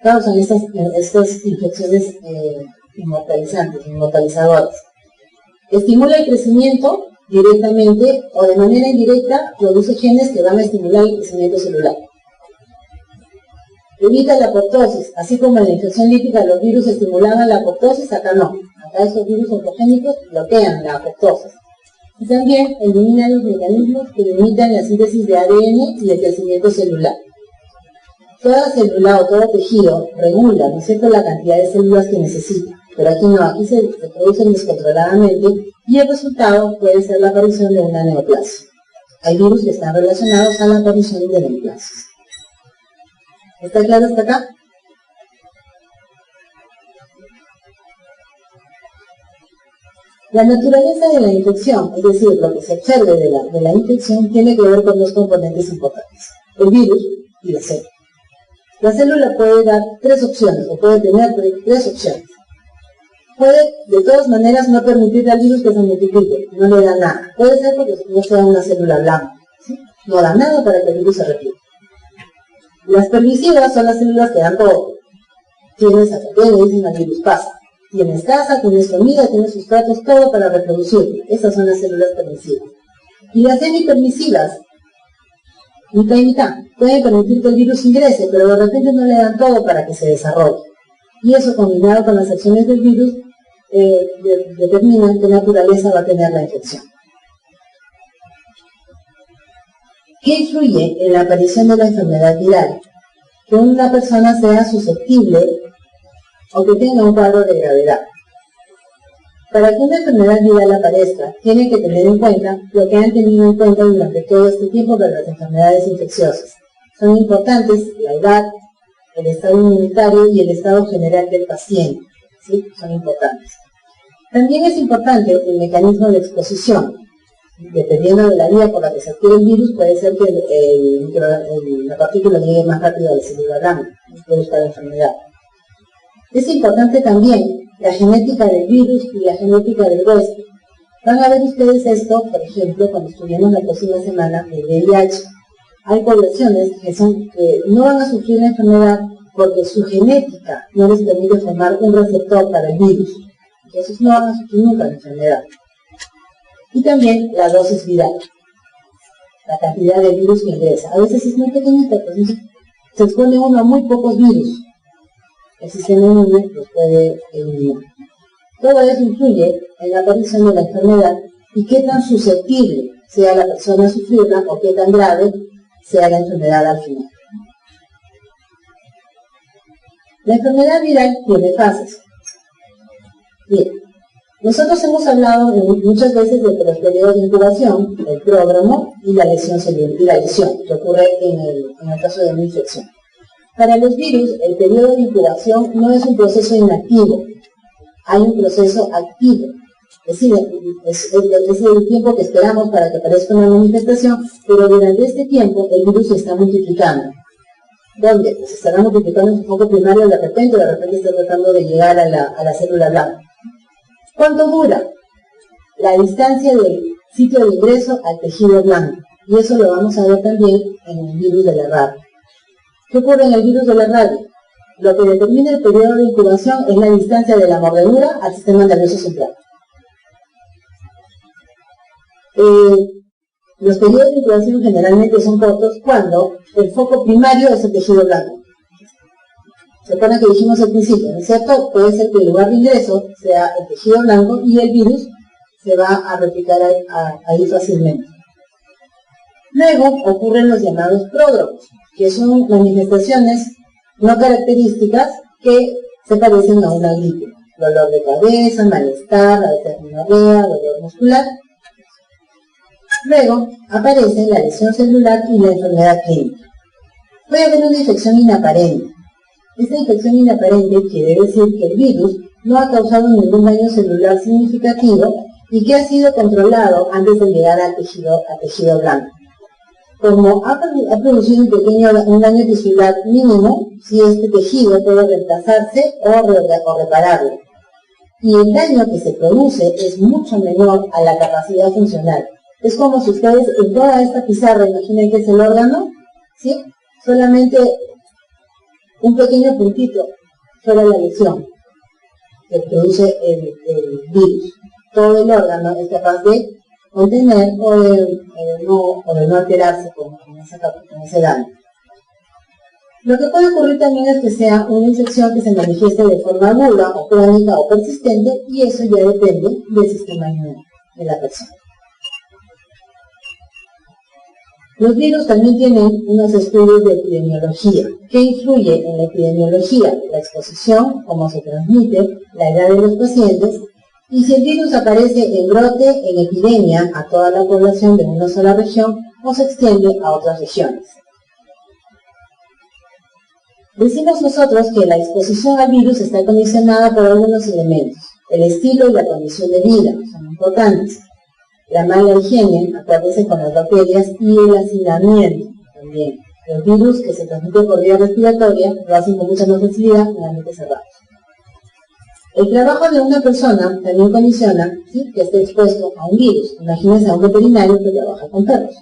causan estas infecciones inmortalizadoras. Estimula el crecimiento directamente o de manera indirecta, produce genes que van a estimular el crecimiento celular. Evita la apoptosis, así como en la infección lítica los virus estimulaban la apoptosis, acá no. Acá estos virus oncogénicos bloquean la apoptosis. Y también eliminan los mecanismos que limitan la síntesis de ADN y el crecimiento celular. Toda célula o todo tejido regula, ¿no es cierto?, la cantidad de células que necesita. Pero aquí no, aquí se reproducen descontroladamente y el resultado puede ser la aparición de una neoplasia. Hay virus que están relacionados a la aparición de neoplasias. ¿Está claro hasta acá? La naturaleza de la infección, es decir, lo que se observe de la infección, tiene que ver con dos componentes importantes: el virus y la célula. La célula puede dar tres opciones, o puede tener tres opciones. puede de todas maneras no permitirle al virus que se multiplique, no le da nada. Puede ser porque no sea una célula blanca, ¿sí? No da nada para que el virus se replique. Las permisivas son las células que dan todo. Tienes ATP, le dicen al virus, pasa. Tienes casa, tienes comida, tienes sustratos, todo para reproducirte. Esas son las células permisivas. Y las semipermisivas, mitad y mitad, pueden permitir que el virus ingrese, pero de repente no le dan todo para que se desarrolle. Y eso, combinado con las acciones del virus, determinan qué naturaleza va a tener la infección. ¿Qué influye en la aparición de la enfermedad viral? Que una persona sea susceptible o que tenga un cuadro de gravedad. Para que una enfermedad viral aparezca, tiene que tener en cuenta lo que han tenido en cuenta durante todo este tiempo de las enfermedades infecciosas. Son importantes la edad, el estado inmunitario y el estado general del paciente, ¿sí? Son importantes. También es importante el mecanismo de exposición. Dependiendo de la vía por la que se adquiere el virus, puede ser que la partícula llegue más rápido a la célula blanca y produzca la enfermedad. Es importante también la genética del virus y la genética del huésped. Van a ver ustedes esto, por ejemplo, cuando estudiemos la próxima semana el VIH. Hay poblaciones que no van a sufrir la enfermedad porque su genética no les permite formar un receptor para el virus. Entonces no van a sufrir nunca la enfermedad. Y también la dosis viral, la cantidad de virus que ingresa. A veces es muy pequeñita, pues se expone uno a muy pocos virus. El sistema inmune los puede eliminar. Todo eso influye en la aparición de la enfermedad y qué tan susceptible sea la persona a sufrirla o qué tan grave sea la enfermedad al final. La enfermedad viral tiene fases. Bien, nosotros hemos hablado muchas veces de los periodos de incubación, el pródromo y la lesión celular, y la lesión que ocurre en el caso de una infección. Para los virus, el periodo de incubación no es un proceso inactivo, hay un proceso activo. Es decir, es el tiempo que esperamos para que aparezca una manifestación, pero durante este tiempo el virus se está multiplicando. ¿Dónde? Pues se estará multiplicando en su foco primario de repente está tratando de llegar a la célula blanca. ¿Cuánto dura? La distancia del sitio de ingreso al tejido blanco. Y eso lo vamos a ver también en el virus de la rabia. ¿Qué ocurre en el virus de la rabia? Lo que determina el periodo de incubación es la distancia de la mordedura al sistema nervioso central. Los periodos de incubación generalmente son cortos cuando el foco primario es el tejido blanco. Se acuerdan que dijimos al principio, ¿no es cierto? Puede ser que el lugar de ingreso sea el tejido blanco y el virus se va a replicar ahí fácilmente. Luego ocurren los llamados pródromos, que son manifestaciones no características que se parecen a una gripe. Dolor de cabeza, malestar, a veces diarrea, dolor muscular. Luego aparece la lesión celular y la enfermedad clínica. Puede haber una infección inaparente. Esta infección inaparente quiere decir que el virus no ha causado ningún daño celular significativo y que ha sido controlado antes de llegar al tejido blanco. Como ha producido un daño tisular mínimo, si este tejido puede reemplazarse o repararlo. Y el daño que se produce es mucho menor a la capacidad funcional. Es como si ustedes en toda esta pizarra, imaginen que es el órgano, ¿sí? Solamente un pequeño puntito fuera la lesión que produce el virus. Todo el órgano es capaz de contener o de no alterarse con ese daño. Lo que puede ocurrir también es que sea una infección que se manifieste de forma aguda o crónica o persistente, y eso ya depende del sistema inmune de la persona. Los virus también tienen unos estudios de epidemiología. ¿Qué influye en la epidemiología? La exposición, cómo se transmite, la edad de los pacientes, y si el virus aparece en brote, en epidemia, a toda la población de una sola región, o se extiende a otras regiones. Decimos nosotros que la exposición al virus está condicionada por algunos elementos. El estilo y la condición de vida son importantes. La mala higiene, acuérdense con las bacterias, y el hacinamiento también. Los virus que se transmiten por vía respiratoria lo hacen con mucha más facilidad en ambientes cerrados. El trabajo de una persona también condiciona, ¿sí?, que esté expuesto a un virus. Imagínense a un veterinario que trabaja con perros.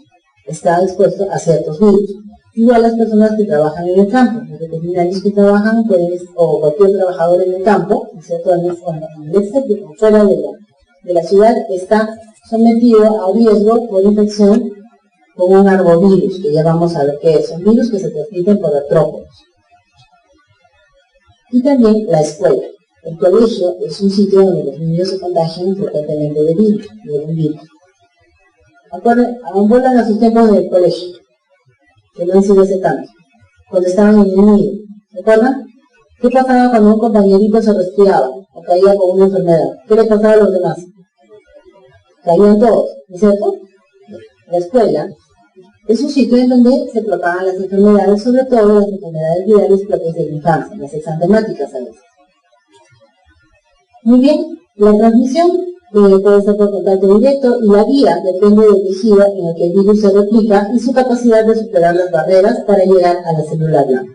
Está expuesto a ciertos virus. Igual las personas que trabajan en el campo, los veterinarios que trabajan, o cualquier trabajador en el campo, ¿cierto?, en el exterior, fuera de la ciudad, está sometido a riesgo por infección con un arbovirus, que ya vamos a ver qué es. Son virus que se transmiten por artrópodos. Y también la escuela. El colegio es un sitio donde los niños se contagian frecuentemente de un virus. Aún vuelvan a sus tiempos del colegio, que no han sido hace tanto, cuando estaban en el nido. ¿Se acuerdan? ¿Qué pasaba cuando un compañerito se resfriaba o caía con una enfermedad? ¿Qué le pasaba a los demás? Caían todos, ¿no es cierto? La escuela es un sitio en donde se propagan las enfermedades, sobre todo las enfermedades virales propias de la infancia, las exantemáticas a veces. Muy bien, la transmisión puede ser por contacto directo y la vía depende del tejido en el que el virus se replica y su capacidad de superar las barreras para llegar a la célula blanca.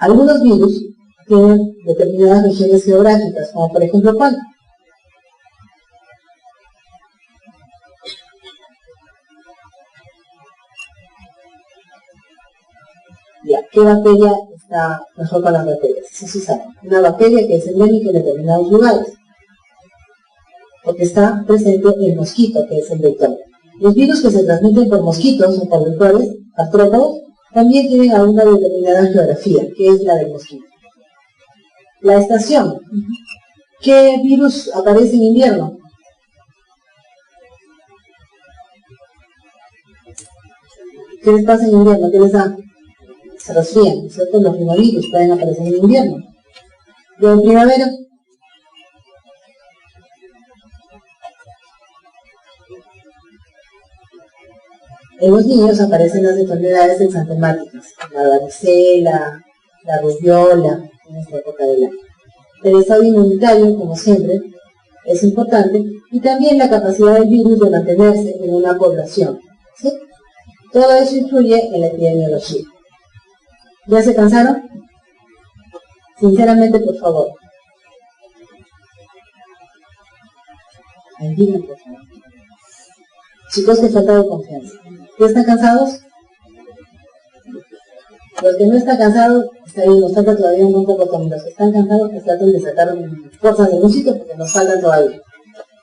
Algunos virus tienen determinadas regiones geográficas, como por ejemplo ¿cuál? Ya, ¿qué bacteria está mejor para las bacterias? Eso sí saben. Una bacteria que es endémica en determinados lugares, porque está presente el mosquito, que es el vector. Los virus que se transmiten por mosquitos o por vectores, artrópodos, también tienen alguna determinada geografía, que es la del mosquito. La estación. ¿Qué virus aparece en invierno? ¿Qué les pasa en invierno? ¿Qué les da? Se resfrían, ¿cierto? Los rinovirus pueden aparecer en invierno. ¿Y en primavera? En los niños aparecen las enfermedades exantemáticas, la varicela, la rubiola, en esta época del año. El estado inmunitario, como siempre, es importante, y también la capacidad del virus de mantenerse en una población, ¿sí? Todo eso influye en la epidemiología. ¿Ya se cansaron? Sinceramente, por favor. Digan, por favor. Chicos, que falta de confianza. ¿Ya están cansados? Los que no están cansados, está bien, nos falta todavía un poco con los que están cansados, pues traten de sacar fuerzas de un sitio porque nos falta todavía.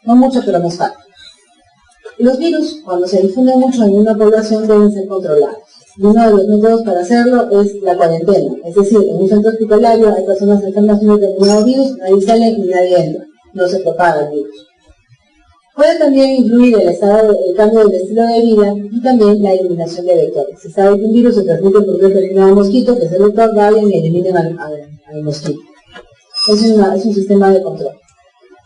No mucho, pero nos falta. Los virus, cuando se difunden mucho en una población, deben ser controlados. Y uno de los métodos para hacerlo es la cuarentena. Es decir, en un centro hospitalario hay personas enfermas de un determinado virus, nadie sale y nadie entra. No se propaga el virus. Puede también influir el cambio del estilo de vida y también la eliminación de vectores. Se sabe que un virus se transmite por un determinado mosquito, que es el vector, vayan y eliminen al mosquito. Es un sistema de control.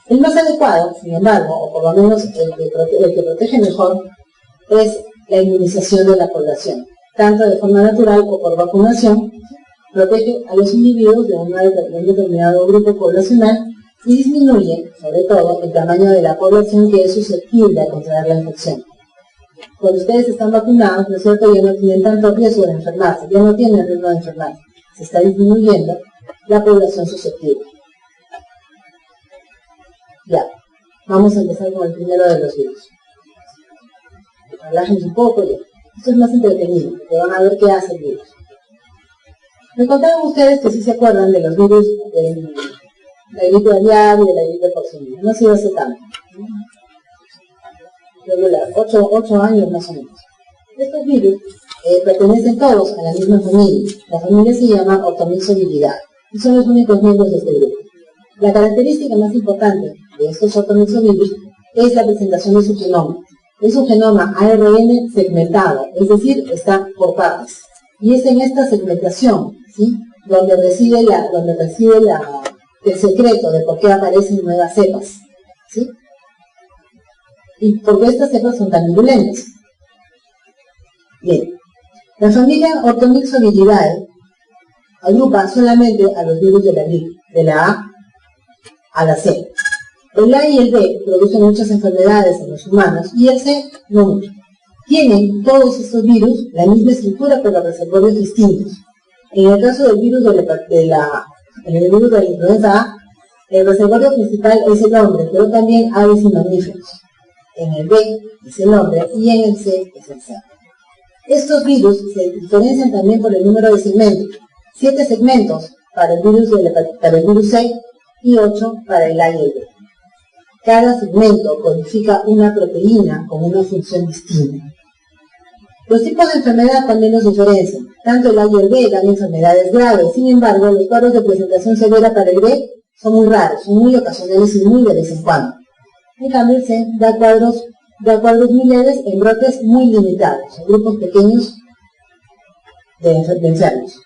El más adecuado, sin embargo, o por lo menos el que protege mejor, es la inmunización de la población. Tanto de forma natural o por vacunación, protege a los individuos de un determinado grupo poblacional y disminuye, sobre todo, el tamaño de la población que es susceptible a contraer la infección. Cuando ustedes están vacunados, ¿no es cierto?, ya no tienen tanto riesgo de enfermarse, ya no tienen riesgo de enfermarse. Se está disminuyendo la población susceptible. Ya, vamos a empezar con el primero de los virus. Relájense un poco ya. Esto es más entretenido, porque van a ver qué hace el virus. Me contaban ustedes que sí se acuerdan de los virus de la gripe aviar y de la gripe porcina. No ha sido hace tanto. Regular, 8 años más o menos. Estos virus pertenecen todos a la misma familia. La familia se llama Orthomyxoviridae y son los únicos miembros de este grupo. La característica más importante de estos orthomyxovirus es la presentación de su genoma. Es un genoma ARN segmentado, es decir, está por partes. Y es en esta segmentación, ¿sí?, donde reside el secreto de por qué aparecen nuevas cepas, ¿sí? Y por qué estas cepas son tan virulentas. Bien, la familia Orthomyxoviridae agrupa solamente a los virus de la gripe, de la A a la C. El A y el B producen muchas enfermedades en los humanos y el C no mucho. Tienen todos estos virus la misma estructura pero reservorios distintos. En el caso del virus de la influenza A, El reservorio principal es el hombre, pero también aves y mamíferos. En el B es el hombre y en el C es el cerdo. Estos virus se diferencian también por el número de segmentos. 7 segmentos para el virus C y 8 para el A y el B. Cada segmento codifica una proteína con una función distinta. Los tipos de enfermedad también los diferencian. Tanto el A y el B dan enfermedades graves. Sin embargo, los cuadros de presentación severa para el B son muy raros, son muy ocasionales y muy de vez en cuando. En cambio, el C da cuadros muy leves en brotes muy limitados, en grupos pequeños de enfermos.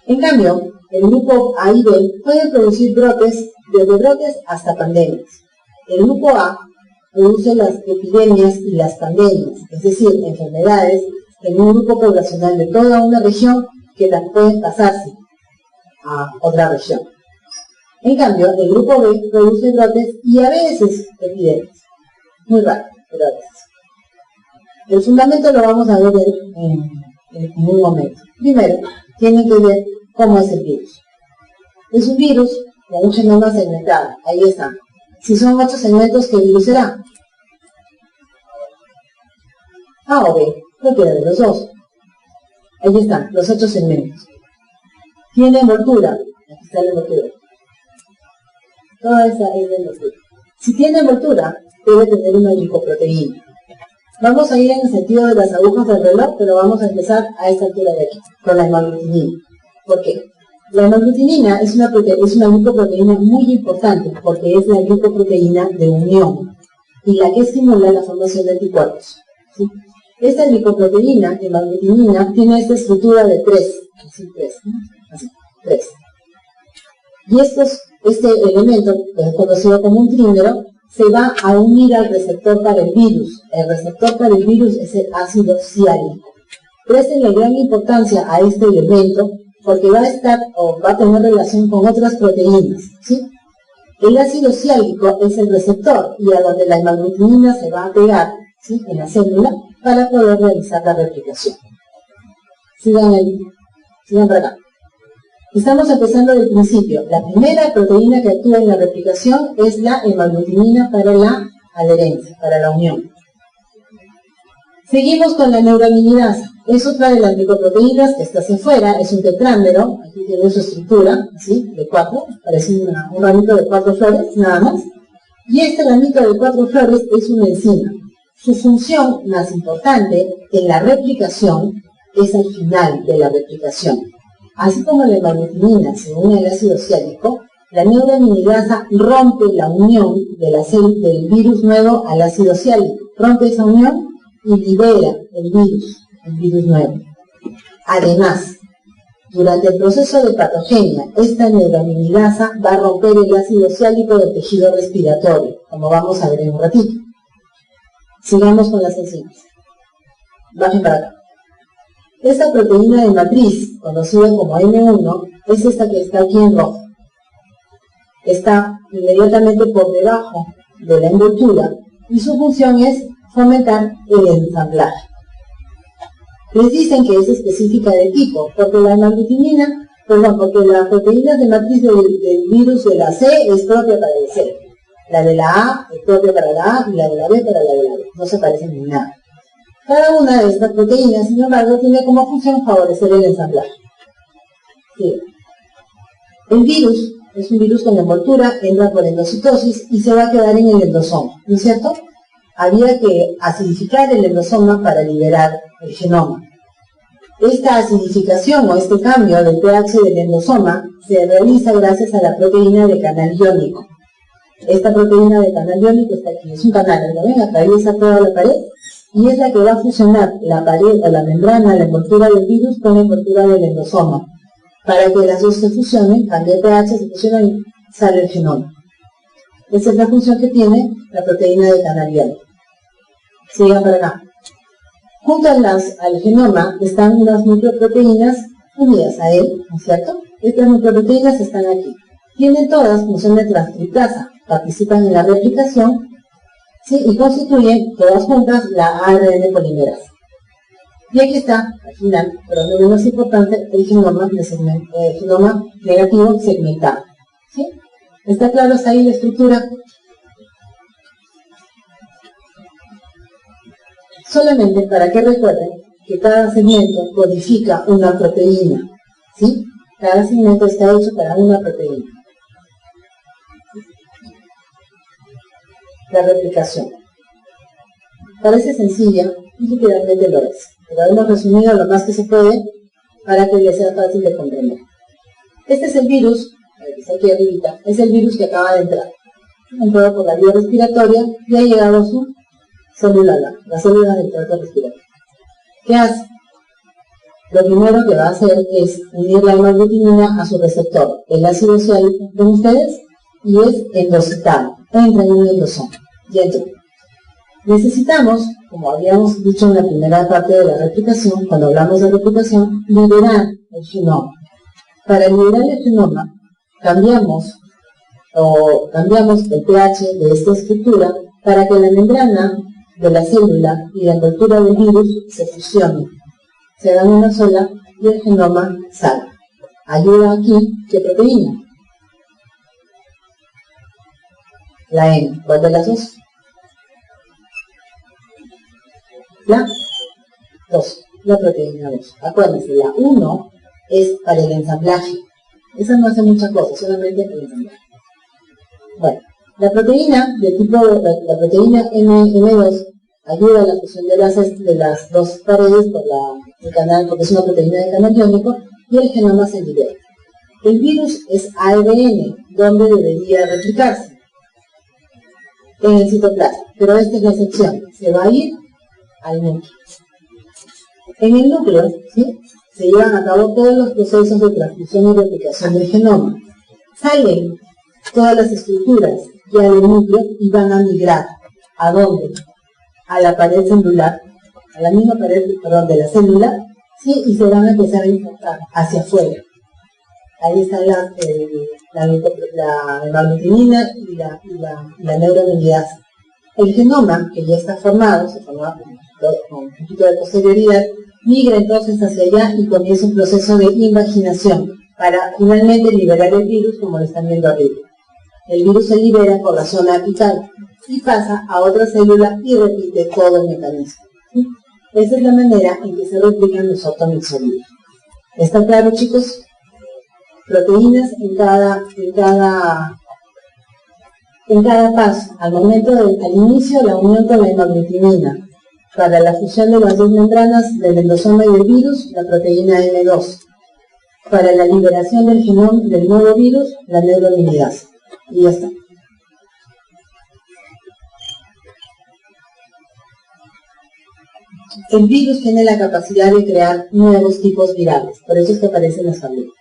En cambio, el grupo A y B pueden producir brotes, desde brotes hasta pandemias. El grupo A produce las epidemias y las pandemias, es decir, enfermedades en un grupo poblacional de toda una región que las pueden pasarse a otra región. En cambio, el grupo B produce brotes y a veces epidemias. Muy raro, pero a veces. El fundamento lo vamos a ver en un momento. Primero, tienen que ver cómo es el virus. Es un virus con un genoma segmentado. Ahí está. Si son 8 segmentos, ¿qué virus será? A o B, cualquiera de los dos. Ahí están, los 8 segmentos. Tiene envoltura. Aquí está la envoltura. Toda esa es la envoltura. Si tiene envoltura, debe tener una glicoproteína. Vamos a ir en el sentido de las agujas del reloj, pero vamos a empezar a esta altura de aquí, con la hemaglutinina. ¿Por qué? La hemaglutinina es una glicoproteína muy importante, porque es la glicoproteína de unión, y la que estimula la formación de anticuerpos. ¿Sí? Esta glicoproteína, hemaglutinina, tiene esta estructura de 3, así 3, ¿no? Así, 3. Y este elemento, que es conocido como un trímero, se va a unir al receptor para el virus. El receptor para el virus es el ácido ciálico. Prestenle gran importancia a este elemento porque va a tener relación con otras proteínas, ¿sí? El ácido ciálico es el receptor y a donde la hemaglutinina se va a pegar, ¿sí?, en la célula para poder realizar la replicación. Sigan por acá. Estamos empezando del principio. La primera proteína que actúa en la replicación es la hemaglutinina para la adherencia, para la unión. Seguimos con la neuraminidasa. Es otra de las glicoproteínas que está hacia afuera, es un tetrámero, aquí tiene su estructura, así, de 4, parece un ramito de 4 flores, nada más. Y este ramito de 4 flores es una enzima. Su función más importante en la replicación es al final de la replicación. Así como la hemaglutinina se une al ácido ciálico, la neuraminidasa rompe la unión del virus nuevo al ácido ciálico. Rompe esa unión y libera el virus nuevo. Además, durante el proceso de patogenia, esta neuraminidasa va a romper el ácido ciálico del tejido respiratorio, como vamos a ver en un ratito. Sigamos con las enzimas. Bajen para acá. Esta proteína de matriz, conocida como M1, es esta que está aquí en rojo. Está inmediatamente por debajo de la envoltura y su función es fomentar el ensamblaje. Les dicen que es específica de tipo, porque la hemaglutinina, porque las proteínas de matriz del virus de la C es propia para el C. La de la A es propia para la A y la de la B para la de la B. No se parecen en nada. Cada una de estas proteínas, sin embargo, tiene como función favorecer el ensamblaje. Sí. El virus es un virus con envoltura, entra por endocitosis y se va a quedar en el endosoma, ¿no es cierto? Había que acidificar el endosoma para liberar el genoma. Esta acidificación o este cambio del pH del endosoma se realiza gracias a la proteína de canal iónico. Esta proteína de canal iónico está aquí, es un canal, ¿no ven? Atraviesa toda la pared y es la que va a fusionar la pared o la membrana, la envoltura del virus con la envoltura del endosoma. Para que las dos se fusionen, cambia el pH, se fusionan y sale el genoma. Esa es la función que tiene la proteína de canal iónico. Sigan para acá. Junto al genoma están las nucleoproteínas unidas a él, ¿no es cierto? Estas nucleoproteínas están aquí. Tienen todas función de transcriptasa, participan en la replicación, ¿sí?, y constituyen todas juntas la ARN polimerasa. Y aquí está, al final, pero no menos importante, el genoma negativo segmentado. ¿Sí? ¿Está claro hasta ahí la estructura? Solamente para que recuerden que cada segmento codifica una proteína, ¿sí? Cada segmento está hecho para una proteína. La replicación. Parece sencilla y literalmente lo es, pero hemos resumido lo más que se puede para que les sea fácil de comprender. Este es el virus, que está aquí arribita, es el virus que acaba de entrar. Entró por la vía respiratoria y ha llegado a su célula, la célula del tracto respiratorio. ¿Qué hace? Lo primero que va a hacer es unir la hemaglutinina a su receptor, el ácido ciálico, ¿ven ustedes? Y es endocitado, entra en un endosoma. Y entonces, necesitamos, como habíamos dicho en la primera parte de la replicación, cuando hablamos de replicación, liberar el genoma. Para liberar el genoma, cambiamos el pH de esta estructura para que la membrana de la célula y la envoltura del virus se fusionen, se hagan una sola y el genoma salga. Ayuda aquí, ¿qué proteína? La N. ¿Cuál de las dos? La 2, la proteína 2. Acuérdense, la 1 es para el ensamblaje. Esa no hace muchas cosas, solamente el ensamblaje. Bueno, la proteína de tipo, la proteína M2 ayuda a la fusión de las dos paredes por el canal, porque es una proteína de canal iónico, y el genoma se libera. El virus es ARN, donde debería replicarse, en el citoplasma, pero esta es la excepción, se va a ir al núcleo. En el núcleo, ¿sí?, se llevan a cabo todos los procesos de transcripción y replicación del genoma. Salen todas las estructuras ya del núcleo y van a migrar. ¿A dónde? A la pared celular, a la misma pared, perdón, de la célula, ¿sí?, y se van a empezar a impactar hacia afuera. Ahí está la hemaglutinina y la neuraminidasa. El genoma, que ya está formado, se forma con un poquito de posterioridad, migra entonces hacia allá y comienza un proceso de invaginación para finalmente liberar el virus, como lo están viendo arriba. El virus se libera por la zona apical y pasa a otra célula y repite todo el mecanismo. ¿Sí? Esa es la manera en que se replican los ortomixovirus. ¿Está claro, chicos? Proteínas en cada paso. Al inicio, la unión con la hemaglutinina. Para la fusión de las dos membranas del endosoma y del virus, la proteína M2. Para la liberación del genoma del nuevo virus, la neuraminidasa. Y ya está. El virus tiene la capacidad de crear nuevos tipos virales, por eso es que aparecen las familias.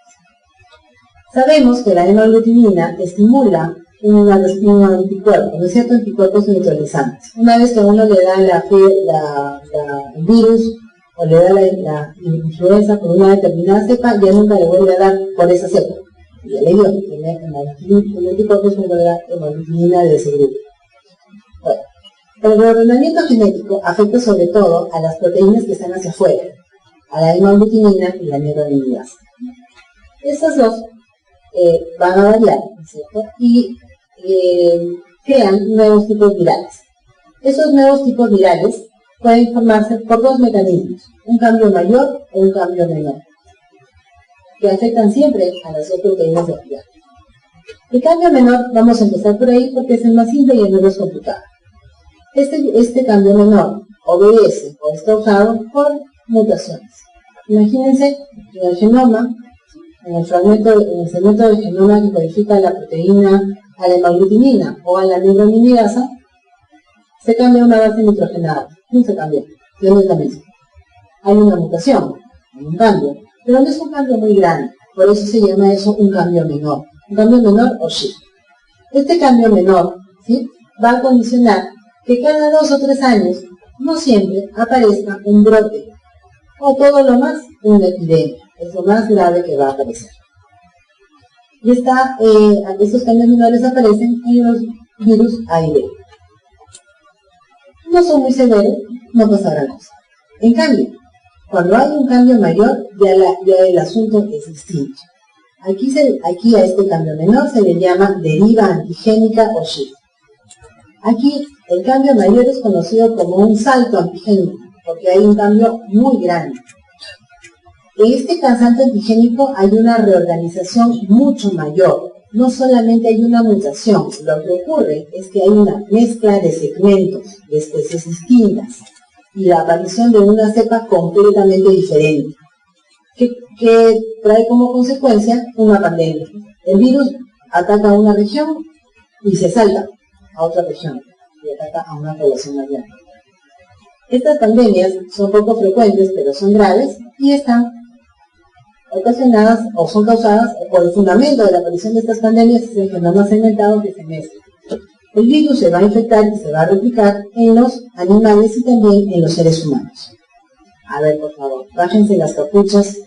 Sabemos que la hemaglutinina estimula un anticuerpo, ¿no es cierto?, anticuerpos neutralizantes. Una vez que a uno le da el virus o le da la influenza por una determinada cepa, ya nunca le vuelve a dar por esa cepa. Ya le dio, tiene el anticuerpo es una hemaglutinina de ese grupo. Bueno, el reordenamiento genético afecta sobre todo a las proteínas que están hacia afuera, a la hemaglutinina y la neuraminidasa. Estas dos van a variar, ¿no es cierto?, y crean nuevos tipos virales. Esos nuevos tipos virales pueden formarse por dos mecanismos, un cambio mayor o un cambio menor, que afectan siempre a las dos proteínas de actividad. El cambio menor, vamos a empezar por ahí porque es el más simple y el menos complicado. Este cambio menor obedece o es causado por mutaciones. Imagínense en el genoma, en el segmento del genoma que codifica la proteína a la hemaglutinina o a la neuraminidasa, se cambia una base nitrogenada. No se cambia, no es la misma. Hay una mutación, hay un cambio, pero no es un cambio muy grande, por eso se llama eso un cambio menor. Un cambio menor o shift. Este cambio menor, ¿sí?, va a condicionar que cada 2 o 3 años, no siempre, aparezca un brote, o todo lo más, una epidemia. Es lo más grave que va a aparecer. Y estos cambios menores aparecen en los virus A y B. No son muy severos, no pasa gran cosa. En cambio, cuando hay un cambio mayor, ya el asunto es distinto. Aquí a este cambio menor se le llama deriva antigénica o shift. Aquí el cambio mayor es conocido como un salto antigénico, porque hay un cambio muy grande. En este salto antigénico hay una reorganización mucho mayor. No solamente hay una mutación, lo que ocurre es que hay una mezcla de segmentos de especies distintas y la aparición de una cepa completamente diferente, que trae como consecuencia una pandemia. El virus ataca a una región y se salta a otra región y ataca a una población más grande. Estas pandemias son poco frecuentes, pero son graves y están ocasionadas o son causadas por el fundamento de la aparición de estas pandemias, es el genoma segmentado que se mezcla. El virus se va a infectar y se va a replicar en los animales y también en los seres humanos. A ver, por favor, bájense las capuchas.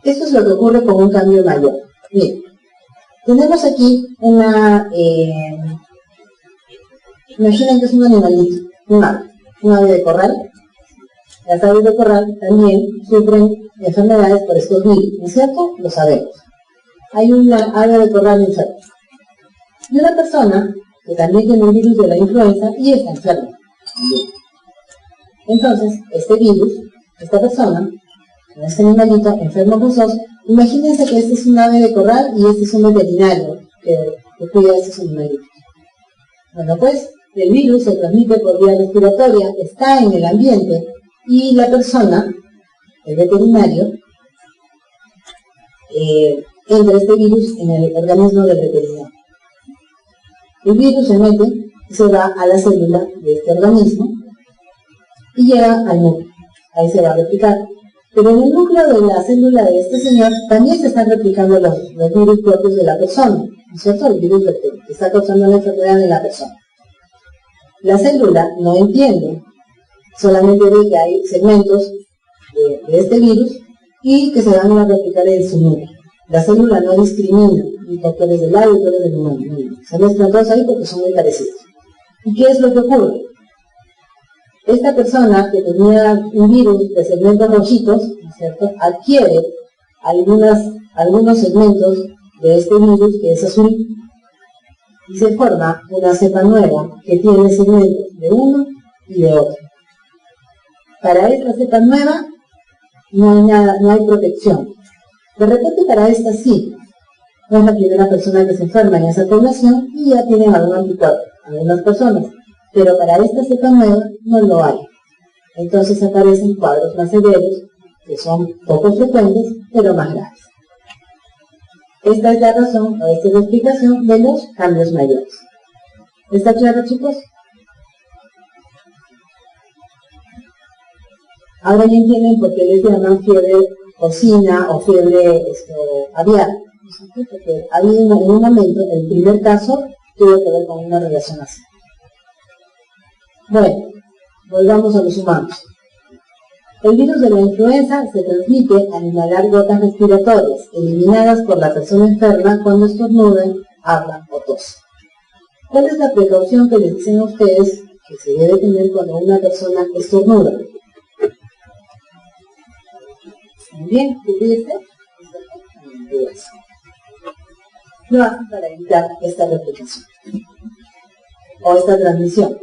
Esto es lo que ocurre con un cambio mayor. Bien, tenemos aquí imaginen que es un animalito, un ave de corral. Las aves de corral también sufren enfermedades por estos virus, ¿no es cierto? Lo sabemos. Hay una ave de corral enferma. Y una persona que también tiene el virus de la influenza y está enferma. Bien. Entonces, este virus, esta persona, este animalito enfermo con SOS, imagínense que este es un ave de corral y este es un veterinario que cuida a estos animalitos. Bueno, pues, el virus se transmite por vía respiratoria, está en el ambiente, y la persona, el veterinario, entra este virus en el organismo del veterinario. El virus se mete y se va a la célula de este organismo y llega al núcleo. Ahí se va a replicar. Pero en el núcleo de la célula de este señor también se están replicando los virus propios de la persona, ¿no es cierto? El virus que está causando la enfermedad en la persona. La célula no entiende, solamente ve que hay segmentos de este virus y que se van a replicar en su núcleo. La célula no discrimina, ni tú eres del lado y tú eres del humano. Se mezclan todos ahí porque son muy parecidos. ¿Y qué es lo que ocurre? Esta persona que tenía un virus de segmentos rojitos, ¿no es cierto?, adquiere algunos segmentos de este virus que es azul y se forma una cepa nueva que tiene segmentos de uno y de otro. Para esta cepa nueva no hay protección. De repente para esta sí. No es la primera persona que se enferma en esa población y ya tienen algún anticuerpo, algunas personas. Pero para esta cepa nueva no lo hay. Entonces aparecen cuadros más severos, que son poco frecuentes, pero más graves. Esta es la razón, o esta es la explicación de los cambios mayores. ¿Está claro, chicos? Ahora ya entienden por qué les llaman fiebre porcina o fiebre aviar. Porque había en un momento, el primer caso, tuvo que ver con una relación así. Bueno, volvamos a los humanos. El virus de la influenza se transmite al inhalar gotas respiratorias, eliminadas por la persona enferma cuando estornudan, hablan o tosen. ¿Cuál es la precaución que les dicen a ustedes que se debe tener cuando una persona estornuda? Muy bien, cubrirse. Lo hacen para evitar esta replicación o esta transmisión.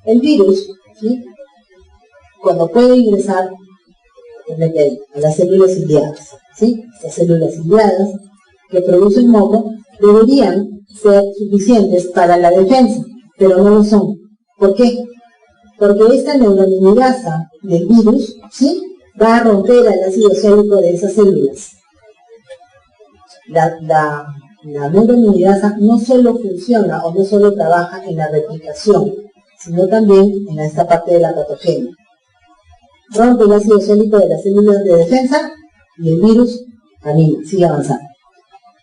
El virus, ¿sí?, cuando puede ingresar a las células ciliadas, ¿sí?, estas células ciliadas que producen moco deberían ser suficientes para la defensa, pero no lo son. ¿Por qué? Porque esta neuraminidasa del virus, ¿sí?, va a romper el ácido célico de esas células. La neuraminidasa no solo funciona o no solo trabaja en la replicación, sino también en esta parte de la patogenia. Rompe el ácido célico de las células de defensa y el virus camina, sigue avanzando.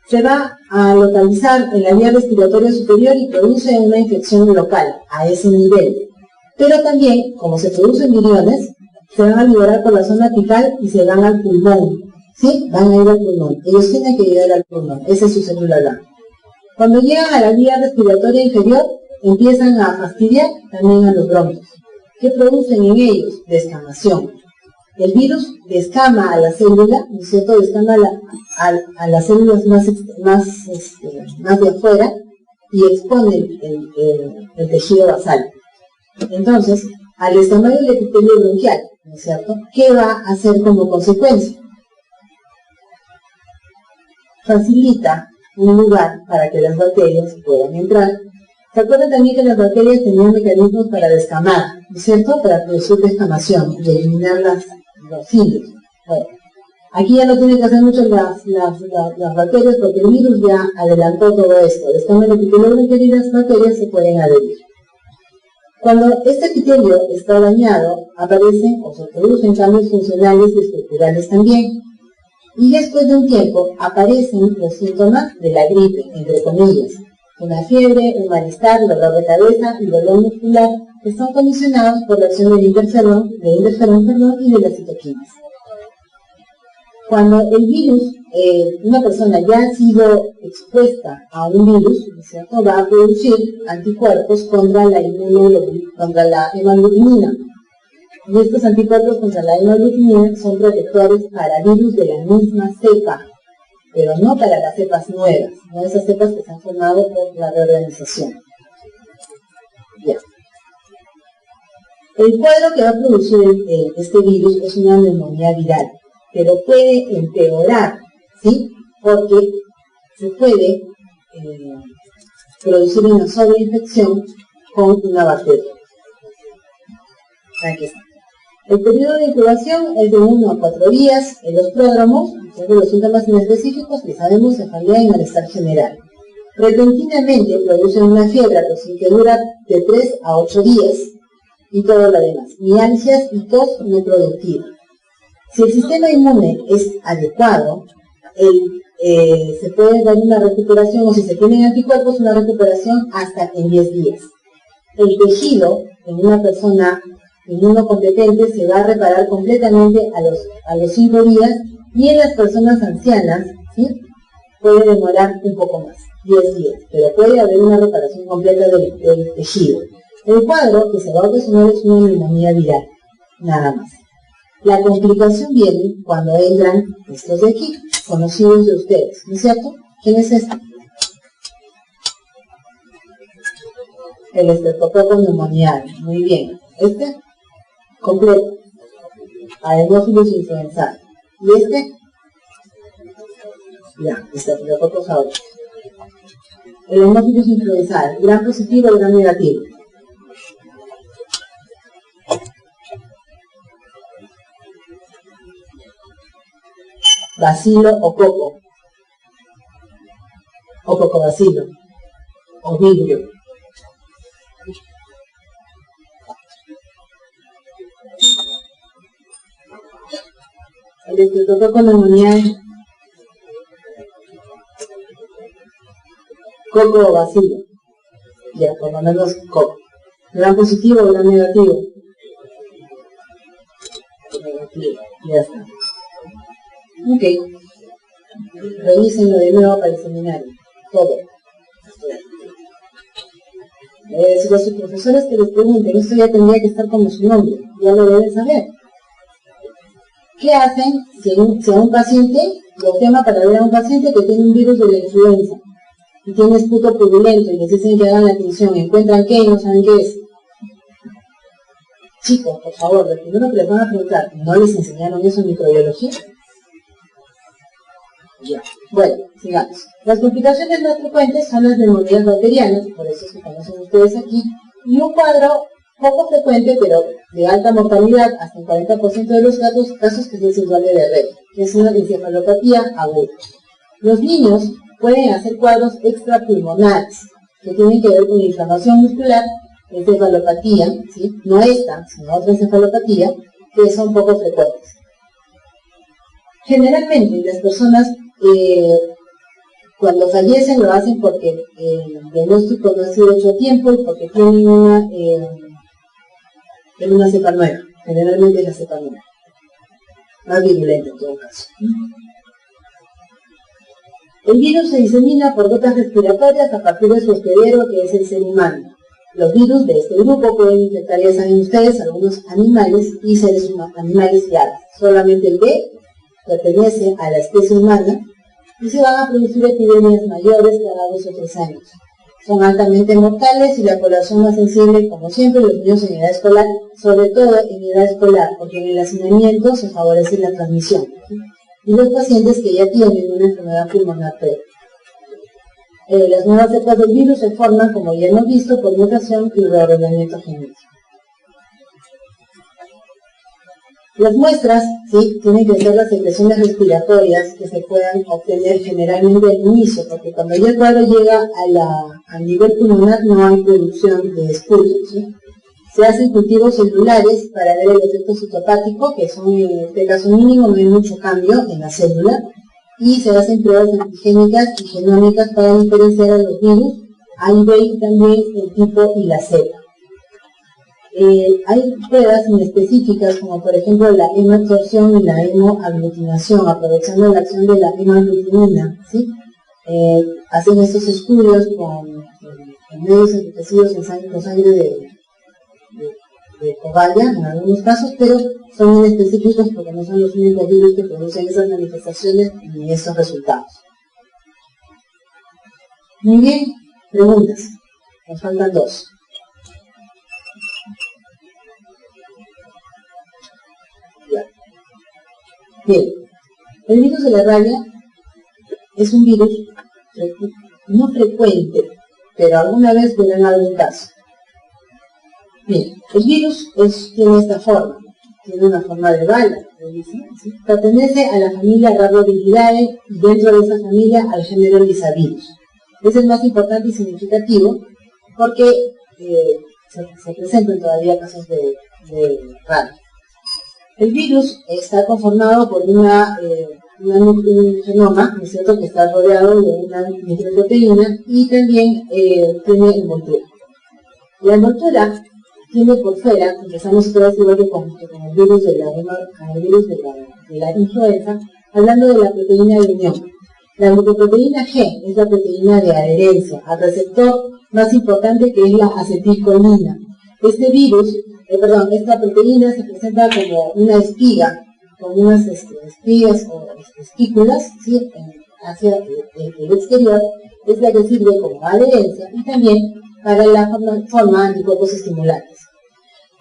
Se va a localizar en la vía respiratoria superior y produce una infección local a ese nivel. Pero también, como se producen viriones, se van a liberar por la zona apical y se van al pulmón. ¿Sí? Van a ir al pulmón. Ellos tienen que llegar al pulmón. Esa es su célula blanca. Cuando llegan a la vía respiratoria inferior, empiezan a fastidiar también a los bronquios. ¿Qué producen en ellos? Descamación. El virus descama a la célula, ¿no es cierto? Descama a las células más de afuera y expone el tejido basal. Entonces, al descamar el epitelio bronquial, ¿no es cierto?, ¿qué va a hacer como consecuencia? Facilita un lugar para que las bacterias puedan entrar. ¿Se acuerdan también que las bacterias tenían mecanismos para descamar, ¿no es cierto?, para producir descamación y eliminar los cilios? Bueno, aquí ya no tienen que hacer mucho las bacterias porque el virus ya adelantó todo esto. Descama el epitelio bronquial y las bacterias se pueden adherir. Cuando este epitelio está dañado, aparecen o se producen cambios funcionales y estructurales también. Y después de un tiempo aparecen los síntomas de la gripe, entre comillas. Una fiebre, un malestar, dolor de cabeza y dolor muscular que son condicionados por la acción del interferón y de las citoquinas. Cuando el virus, una persona ya ha sido expuesta a un virus, ¿no es cierto?, va a producir anticuerpos contra la hemaglutinina. Y estos anticuerpos contra la hemaglutinina son protectores para virus de la misma cepa, pero no para las cepas nuevas, no esas cepas que se han formado por la reorganización. Ya. El cuadro que va a producir este virus es una neumonía viral, pero puede empeorar, ¿sí?, porque se puede producir una sobreinfección con una bacteria. Aquí está. El periodo de incubación es de 1 a 4 días. En los pródromos, los síntomas inespecíficos que sabemos, cefalea y malestar general. Repentinamente producen una fiebre que dura de 3 a 8 días y todo lo demás. Mialgias y tos no productiva. Si el sistema inmune es adecuado, se puede dar una recuperación, o si se tienen anticuerpos, una recuperación hasta en 10 días. El tejido en una persona inmunocompetente se va a reparar completamente a los 5 días, y en las personas ancianas, ¿sí?, puede demorar un poco más, 10 días, pero puede haber una reparación completa del tejido. El cuadro que se va a ocasionar es una neumonía viral, nada más. La complicación viene cuando entran estos de aquí, conocidos de ustedes, ¿no es cierto? ¿Quién es este? El estreptococo neumoniae, muy bien. Este, completo, Haemophilus influenzae. ¿Y este? Ya, estreptococcus aureus. El Haemophilus influenzae, gran positivo, gran negativo. Bacilo o coco, o cocobacilo, o vibrio. El estreptococo neumoniae, coco o bacilo. Ya, por lo menos coco. Gran positivo o gran negativo. Negativo, ya está. Ok, revísenlo de nuevo para el seminario, todo. Si los profesores que les pregunten, esto ya tendría que estar como su nombre, ya lo deben saber. ¿Qué hacen si a un paciente, lo llama para ver a un paciente que tiene un virus de la influenza y tiene esputo purulento y les dicen que hagan la atención, encuentran qué y no saben qué es? Chicos, por favor, lo primero que les van a preguntar, ¿no les enseñaron eso en microbiología? Ya. Bueno, sigamos. Las complicaciones más frecuentes son las neumonías bacterianas, por eso se conocen ustedes aquí, y un cuadro poco frecuente, pero de alta mortalidad, hasta el 40% de los casos, que es el síndrome de Rett, que es una encefalopatía aguda. Los niños pueden hacer cuadros extrapulmonares, que tienen que ver con inflamación muscular, encefalopatía, ¿sí?, no esta, sino otra encefalopatía, que son poco frecuentes. Generalmente las personas cuando fallecen lo hacen porque el diagnóstico no ha sido hecho a tiempo y porque tienen una cepa nueva, generalmente es la cepa nueva, más virulenta en todo caso. El virus se disemina por gotas respiratorias a partir de su hospedero, que es el ser humano. Los virus de este grupo pueden infectar, ya saben ustedes, algunos animales y seres humanos, animales y aves. Solamente el B pertenece a la especie humana y se van a producir epidemias mayores cada 2 o 3 años. Son altamente mortales y la población más sensible, como siempre, los niños en edad escolar, sobre todo en edad escolar, porque en el hacinamiento se favorece la transmisión. Y los pacientes que ya tienen una enfermedad pulmonar previa. Las nuevas cepas del virus se forman, como ya hemos visto, por mutación y reordenamiento genético. Las muestras, ¿sí?, tienen que ser las secreciones respiratorias que se puedan obtener generalmente al inicio, porque cuando ya el cuadro llega al nivel pulmonar no hay producción de esputos, ¿sí? Se hacen cultivos celulares para ver el efecto citopático, que son en este caso mínimo, no hay mucho cambio en la célula, y se hacen pruebas antigénicas y genómicas para diferenciar a los virus, A y B, y también el tipo y la cepa. Hay pruebas inespecíficas, como por ejemplo la hemoabsorción y la hemoaglutinación, aprovechando la acción de la hemaglutinina, ¿sí? Hacen estos estudios con medios enriquecidos en sangre de cobaya, en algunos casos, pero son inespecíficos porque no son los únicos virus que producen esas manifestaciones ni esos resultados. Muy bien, preguntas. Nos faltan 2. Bien, el virus de la rabia es un virus no frecuente, pero alguna vez verán algún caso. Bien, el virus tiene esta forma, tiene una forma de bala, ¿sí? Pertenece a la familia Rhabdoviridae y dentro de esa familia al género Lyssavirus. Es el más importante y significativo porque se presentan todavía casos de rabia. El virus está conformado por un genoma, ¿no es cierto?, que está rodeado de una microproteína y también tiene envoltura. La envoltura tiene por fuera, empezamos todas igual que con el virus de la influenza, hablando de la proteína de unión. La microproteína G es la proteína de adherencia al receptor más importante, que es la acetilcolina. Este virus, esta proteína se presenta como una espiga, con unas espigas o espículas, ¿sí?, hacia el exterior, es la que sirve como adherencia y también para la forma de anticuerpos estimulantes.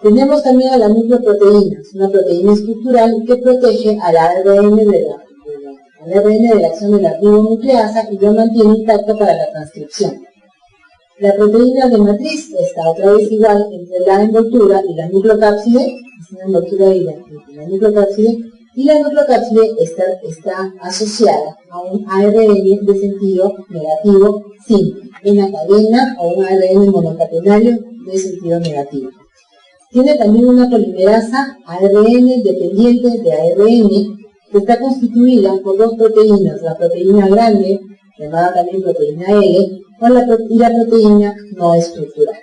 Tenemos también a la nucleoproteína, es una proteína estructural que protege al ARN de la acción de la ribonucleasa y lo mantiene intacto para la transcripción. La proteína de matriz está otra vez igual entre la envoltura y la nucleocápside, es una envoltura y la nucleocápside, y la nucleocápside está asociada a un ARN de sentido negativo simple, una cadena o un ARN monocatenario de sentido negativo. Tiene también una polimerasa ARN dependiente de ARN que está constituida por 2 proteínas, la proteína grande, llamada también proteína L, y la proteína no estructural.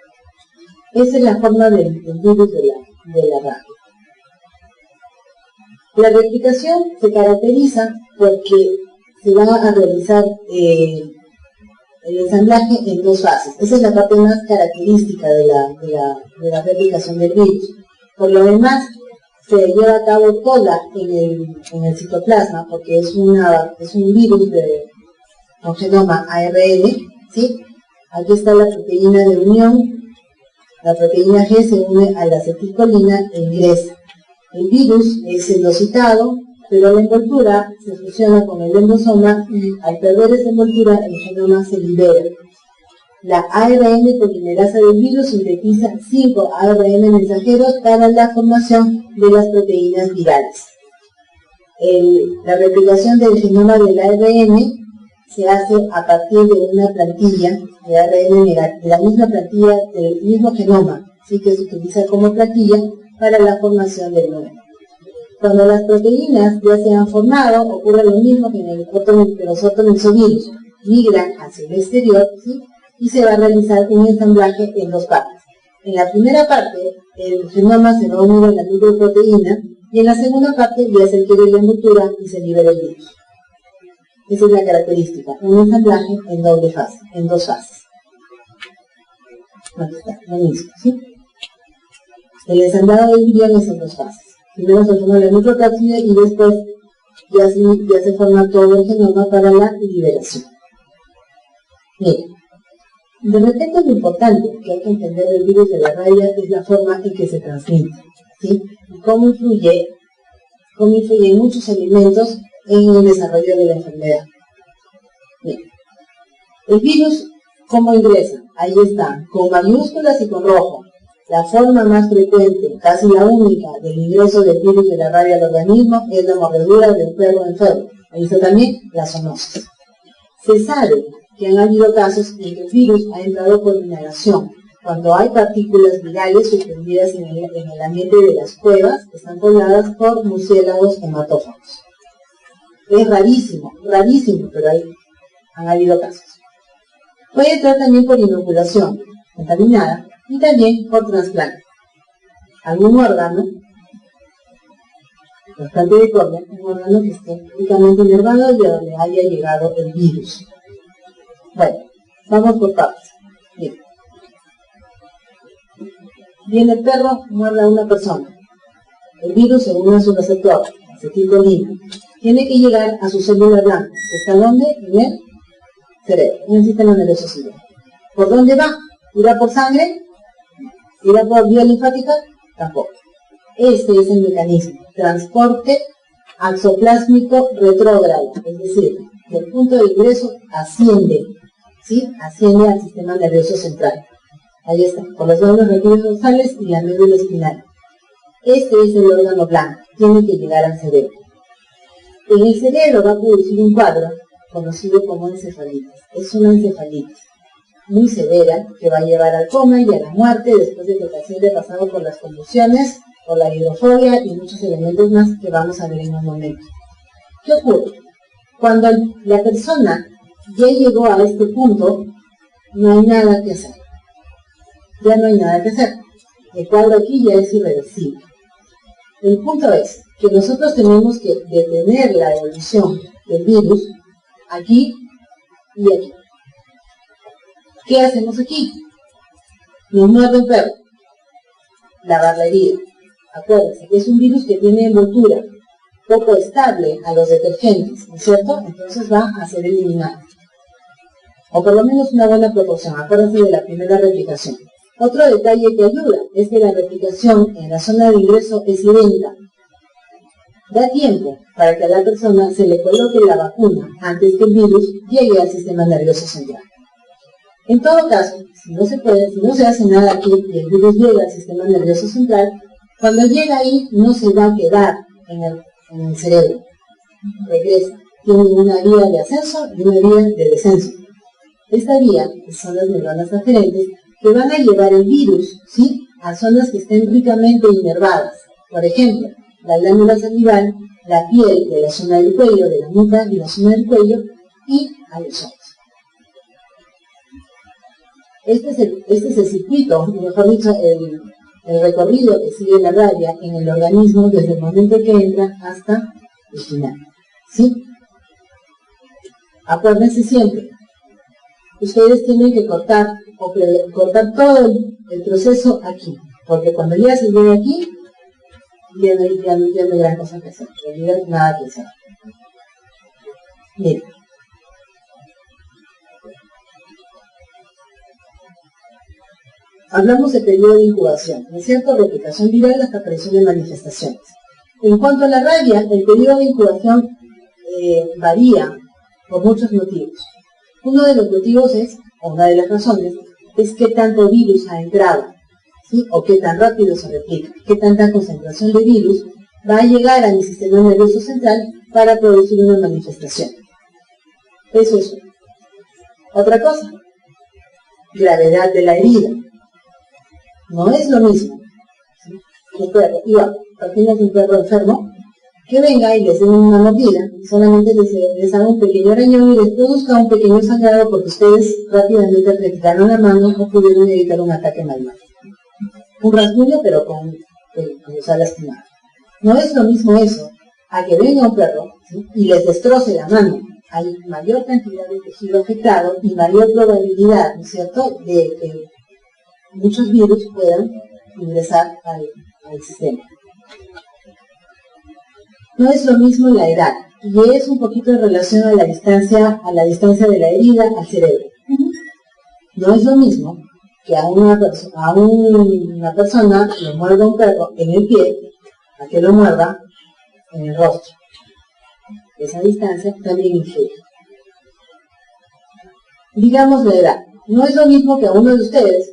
Esa es la forma del virus de la rabia. La replicación se caracteriza porque se va a realizar el ensamblaje en 2 fases. Esa es la parte más característica de la replicación del virus. Por lo demás, se lleva a cabo toda en el citoplasma, porque es un virus con genoma ARN, ¿sí? Aquí está la proteína de unión, la proteína G se une a la acetilcolina e ingresa. El virus es endocitado, pero la envoltura se fusiona con el endosoma y al perder esa envoltura el genoma se libera. La ARN polimerasa del virus sintetiza 5 ARN mensajeros para la formación de las proteínas virales. La replicación del genoma del ARN se hace a partir de una plantilla de ARN negativo, de la misma plantilla, del mismo genoma, ¿sí?, que se utiliza como plantilla para la formación del nuevo. Cuando las proteínas ya se han formado, ocurre lo mismo que en los ortomensovirus, migran hacia el exterior, ¿sí?, y se va a realizar un ensamblaje en 2 partes. En la primera parte, el genoma se va a unir a la nucleoproteína, y en la segunda parte ya se adquiere la envoltura y se libera el virus. Esa es la característica, un ensamblaje en 2 fases. Aquí está, lo mismo, ¿sí? El ensamblado del virión es en dos fases. Primero se forma la nucleotápside y después ya se forma todo el genoma para la liberación. Bien, de repente lo importante que hay que entender del virus de la rabia es la forma en que se transmite, ¿sí? Y cómo influye en muchos elementos en el desarrollo de la enfermedad. Bien, el virus, ¿cómo ingresa? Ahí está, con mayúsculas y con rojo. La forma más frecuente, casi la única, del ingreso del virus de la rabia al organismo es la mordedura del perro enfermo. Ahí está también la zoonosis. Se sabe que han habido casos en que el virus ha entrado por inhalación, cuando hay partículas virales suspendidas en el ambiente de las cuevas que están pobladas por murciélagos hematófagos. Es rarísimo, pero ahí han habido casos. Puede entrar también por inoculación contaminada y también por trasplante. Algún órgano, trasplante de córnea, un órgano que esté ricamente inervado y a donde haya llegado el virus. Bueno, vamos por partes. Bien. Viene el perro, muerde a una persona. El virus se une a su receptor, acetilcolina. Tiene que llegar a su célula blanca, que está ¿dónde? En el cerebro, en el sistema nervioso central. ¿Por dónde va? ¿Irá por sangre? ¿Irá por vía linfática? Tampoco. Este es el mecanismo. Transporte axoplásmico retrógrado, es decir, del punto de ingreso asciende, ¿sí? Asciende al sistema nervioso central. Ahí está, por los ganglios retinos dorsales y la médula espinal. Este es el órgano blanco, tiene que llegar al cerebro. En el cerebro va a producir un cuadro conocido como encefalitis. Es una encefalitis muy severa que va a llevar al coma y a la muerte después de que el paciente ha pasado por las convulsiones, por la hidrofobia y muchos elementos más que vamos a ver en un momento. ¿Qué ocurre? Cuando la persona ya llegó a este punto, no hay nada que hacer. Ya no hay nada que hacer. El cuadro aquí ya es irreversible. El punto es que nosotros tenemos que detener la evolución del virus aquí y aquí. ¿Qué hacemos aquí? Nos muerde un perro. Lavar la herida. Acuérdense, es un virus que tiene envoltura poco estable a los detergentes, ¿no es cierto? Entonces va a ser eliminado. O por lo menos una buena proporción. Acuérdense de la primera replicación. Otro detalle que ayuda es que la replicación en la zona de ingreso es lenta. Da tiempo para que a la persona se le coloque la vacuna antes que el virus llegue al sistema nervioso central. En todo caso, si no se hace nada aquí y el virus llega al sistema nervioso central, cuando llega ahí no se va a quedar en el cerebro. Regresa. Tiene una vía de ascenso y una vía de descenso. Esta vía, que son las neuronas aferentes, que van a llevar el virus, ¿sí?, a zonas que estén ricamente inervadas. Por ejemplo, la glándula salival, la piel de la zona del cuello, de la nuca y la zona del cuello, y a los ojos. Este es el circuito, mejor dicho, el recorrido que sigue la rabia en el organismo desde el momento que entra hasta el final. ¿Sí? Acuérdense siempre, ustedes tienen que cortar todo el proceso aquí, porque cuando ya se llega aquí, ya no hay gran cosa que hacer, en realidad nada que hacer. Bien. Hablamos de periodo de incubación, ¿no es cierto? Replicación viral hasta aparición de manifestaciones. En cuanto a la rabia, el periodo de incubación varía por muchos motivos. Uno de los motivos una de las razones, es qué tanto virus ha entrado, ¿sí? O qué tan rápido se replica, qué tanta concentración de virus va a llegar a mi sistema nervioso central para producir una manifestación. Eso es uno. Otra cosa, gravedad de la herida. No es lo mismo, ¿sí? Un perro, igual, imagínate un perro enfermo, que venga y les den una mordida, solamente les haga un pequeño arañón y les produzca un pequeño sangrado porque ustedes rápidamente retiraron la mano o pudieron evitar un ataque manual. Un rasguño, pero con usar lastimado. No es lo mismo eso a que venga un perro, ¿sí?, y les destroce la mano. Hay mayor cantidad de tejido afectado y mayor probabilidad, ¿no es cierto?, de que muchos virus puedan ingresar al sistema. No es lo mismo la edad, y es un poquito en relación a la distancia de la herida al cerebro. No es lo mismo que a una persona le muerda un perro en el pie, a que lo muerda en el rostro. Esa distancia también influye. Digamos la edad. No es lo mismo que a uno de ustedes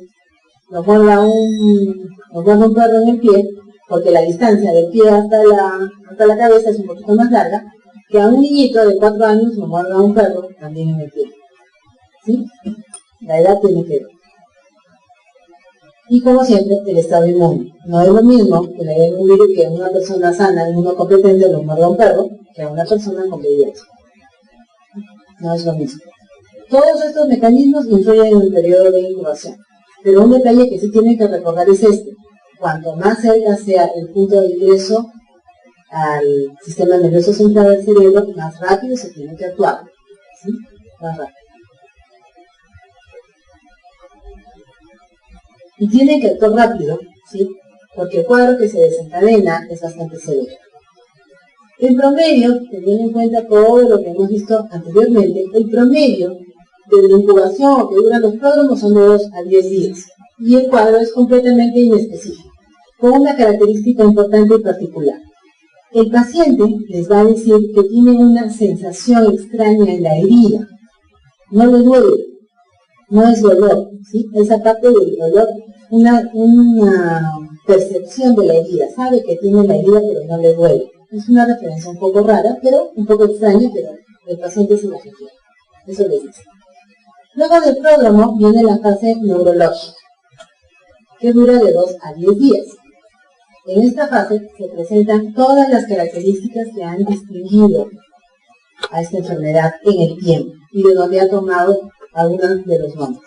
lo muerda un perro en el pie, porque la distancia del pie hasta la cabeza es un poquito más larga, que a un niñito de 4 años lo muerda un perro también en el pie. ¿Sí? La edad tiene que ver. Y como siempre, el estado inmune. No es lo mismo que le den un virus que a una persona sana, inmunocompetente, lo muerda un perro, que a una persona con VIH. No es lo mismo. Todos estos mecanismos influyen en el periodo de incubación. Pero un detalle que sí tienen que recordar es este. Cuanto más cerca sea el punto de ingreso al sistema nervioso central del cerebro, más rápido se tiene que actuar. ¿Sí? Más rápido. Y tiene que actuar rápido, ¿sí? Porque el cuadro que se desencadena es bastante severo. En promedio, teniendo en cuenta todo lo que hemos visto anteriormente, el promedio de la incubación que duran los pródromos son de 2 a 10 días. Y el cuadro es completamente inespecífico, con una característica importante y particular. El paciente les va a decir que tiene una sensación extraña en la herida. No le duele, no es dolor, ¿sí? Esa parte del dolor, una percepción de la herida, sabe que tiene la herida pero no le duele. Es una referencia un poco rara, pero un poco extraña, pero el paciente se la refiere. Eso les dice. Luego del pródromo viene la fase neurológica, que dura de 2 a 10 días. En esta fase se presentan todas las características que han distinguido a esta enfermedad en el tiempo y de donde ha tomado algunos de los nombres.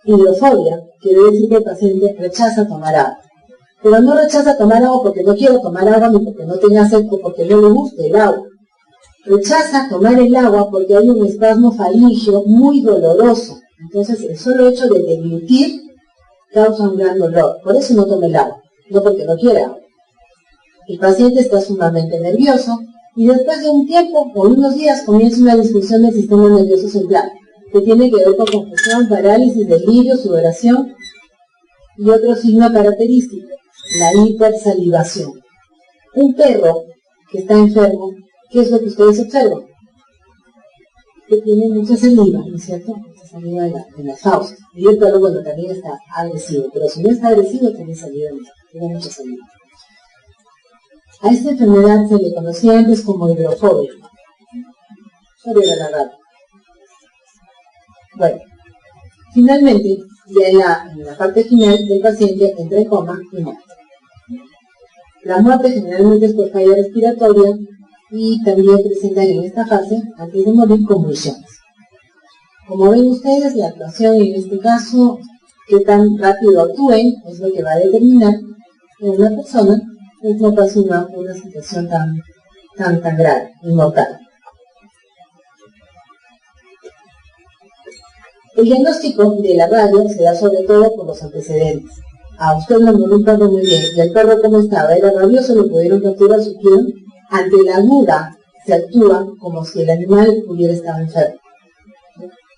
Hidrofobia quiere decir que el paciente rechaza tomar agua. Pero no rechaza tomar agua porque no quiere tomar agua, ni porque no tenga sed o porque no le guste el agua. Rechaza tomar el agua porque hay un espasmo faríngeo muy doloroso. Entonces el solo hecho de deglutir causa un gran dolor. Por eso no toma el agua, no porque no quiera agua. El paciente está sumamente nervioso y después de un tiempo o unos días comienza una disfunción del sistema nervioso central, que tiene que ver con confusión, parálisis, delirio, sudoración y otro signo característico, la hipersalivación. Un perro que está enfermo, ¿qué es lo que ustedes observan? Que tiene mucha saliva, ¿no es cierto? Mucha saliva en las fauces. Y el perro, bueno, también está agresivo, pero si no está agresivo, tiene saliva, tiene mucha saliva. A esta enfermedad se le conocía antes como hidrofobia. Eso era la rata. Bueno, finalmente, ya en la parte final del paciente entra en coma y muere. La muerte generalmente es por falla respiratoria y también presentan en esta fase, antes de morir, convulsiones. Como ven ustedes, la actuación en este caso, qué tan rápido actúen, es lo que va a determinar en una persona que no pase una situación tan grave, inmortal. El diagnóstico de la radio se da sobre todo por los antecedentes. A usted lo murió un perro muy bien, y el perro cómo estaba, era rabioso, lo pudieron capturar su piel. Ante la duda se actúa como si el animal hubiera estado enfermo.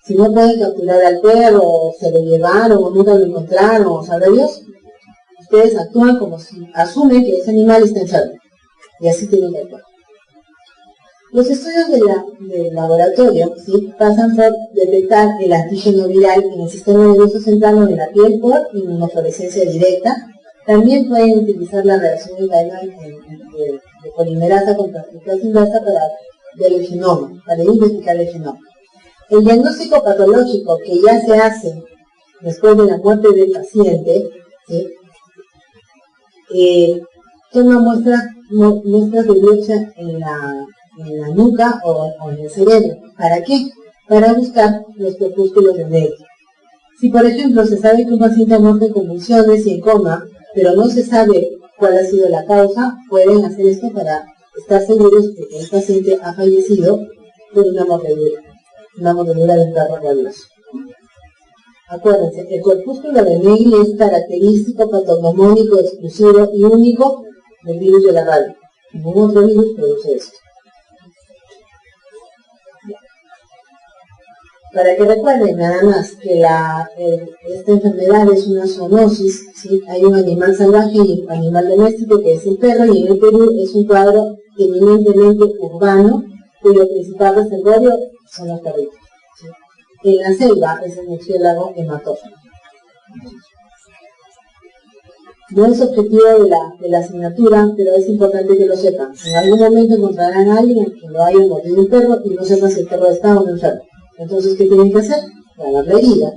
Si no pueden capturar al perro, o se lo llevaron, o nunca lo encontraron, o sabrá Dios, ustedes actúan como si asumen que ese animal está enfermo. Y así tienen que actuar. Los estudios del laboratorio, ¿sí?, pasan por detectar el antígeno viral en el sistema nervioso central o en la piel por inmunofluorescencia directa. También pueden utilizar la reacción en cadena de polimerasa con transcriptasa inversa para ver el genoma, para identificar el genoma. El diagnóstico patológico que ya se hace después de la muerte del paciente, ¿sí?, toma muestras de biopsia en la nuca o en el cerebro. ¿Para qué? Para buscar los corpúsculos de nervio. Si por ejemplo se sabe que un paciente ha muerto en convulsiones y en coma, pero no se sabe cuál ha sido la causa, pueden hacer esto para estar seguros de que el paciente ha fallecido por una mordedura de un perro rabioso. Acuérdense, el corpúsculo de Megg es característico, patognomónico, exclusivo y único del virus de la rabia. Ningún otro virus produce esto. Para que recuerden nada más que esta enfermedad es una zoonosis, ¿sí? Hay un animal salvaje y un animal doméstico que es el perro, y en el Perú es un cuadro eminentemente urbano, cuyo principal reservorio son los perritos, ¿sí? En la selva es el murciélago hematófago. No es objetivo de la asignatura, pero es importante que lo sepan. En algún momento encontrarán a alguien que lo haya mordido un perro y no sepan si el perro está o no enfermo. Entonces, ¿qué tienen que hacer? Lavar la herida,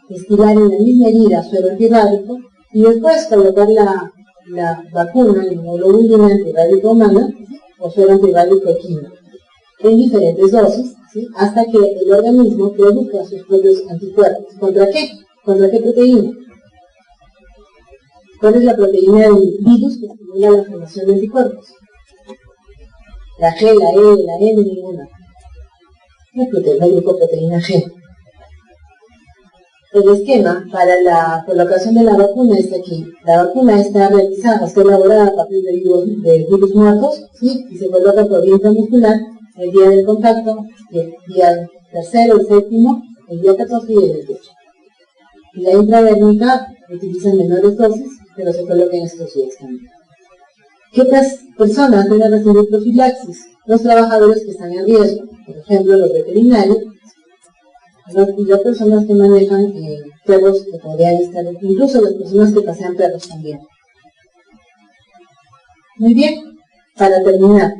estirar en la misma herida suero antirrábico y después colocar la vacuna, la inmunoglobulina antirrábica humana o suero antirrábico equino en diferentes dosis, ¿sí? Hasta que el organismo produzca sus propios anticuerpos. ¿Contra qué? ¿Contra qué proteína? ¿Cuál es la proteína del virus que estimula la formación de anticuerpos? La G, la E, la N, ninguna. La glucoproteína G. El esquema para la colocación de la vacuna está aquí. La vacuna está realizada, está elaborada a partir de virus muertos, ¿sí? Y se coloca por vía intramuscular el día del contacto, el día tercero, el séptimo, el día 14 y el 28. Y la intradérmica utiliza menores dosis, pero se coloca en estos días también. ¿Qué otras personas deben recibir profilaxis? Los trabajadores que están en riesgo, por ejemplo, los veterinarios, y las personas que manejan perros que podrían estar, incluso las personas que pasean perros también. Muy bien, para terminar,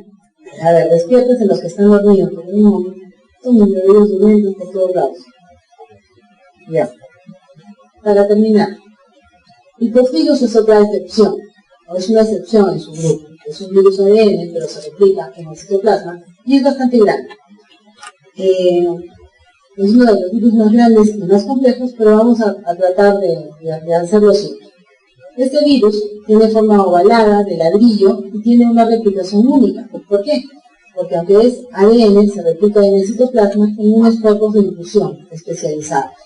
a ver, despiértense los que están dormidos, porque un momento, son bebés durmiendo por todos lados. Ya. Para terminar, el Pofidus es otra excepción, o es una excepción en su grupo. Es un virus ADN, pero se replica en el citoplasma y es bastante grande. Es uno de los virus más grandes y más complejos, pero vamos a tratar de hacerlo simple. Este virus tiene forma ovalada, de ladrillo, y tiene una replicación única. ¿Por qué? Porque aunque es ADN, se replica en el citoplasma en unos cuerpos de difusión especializados.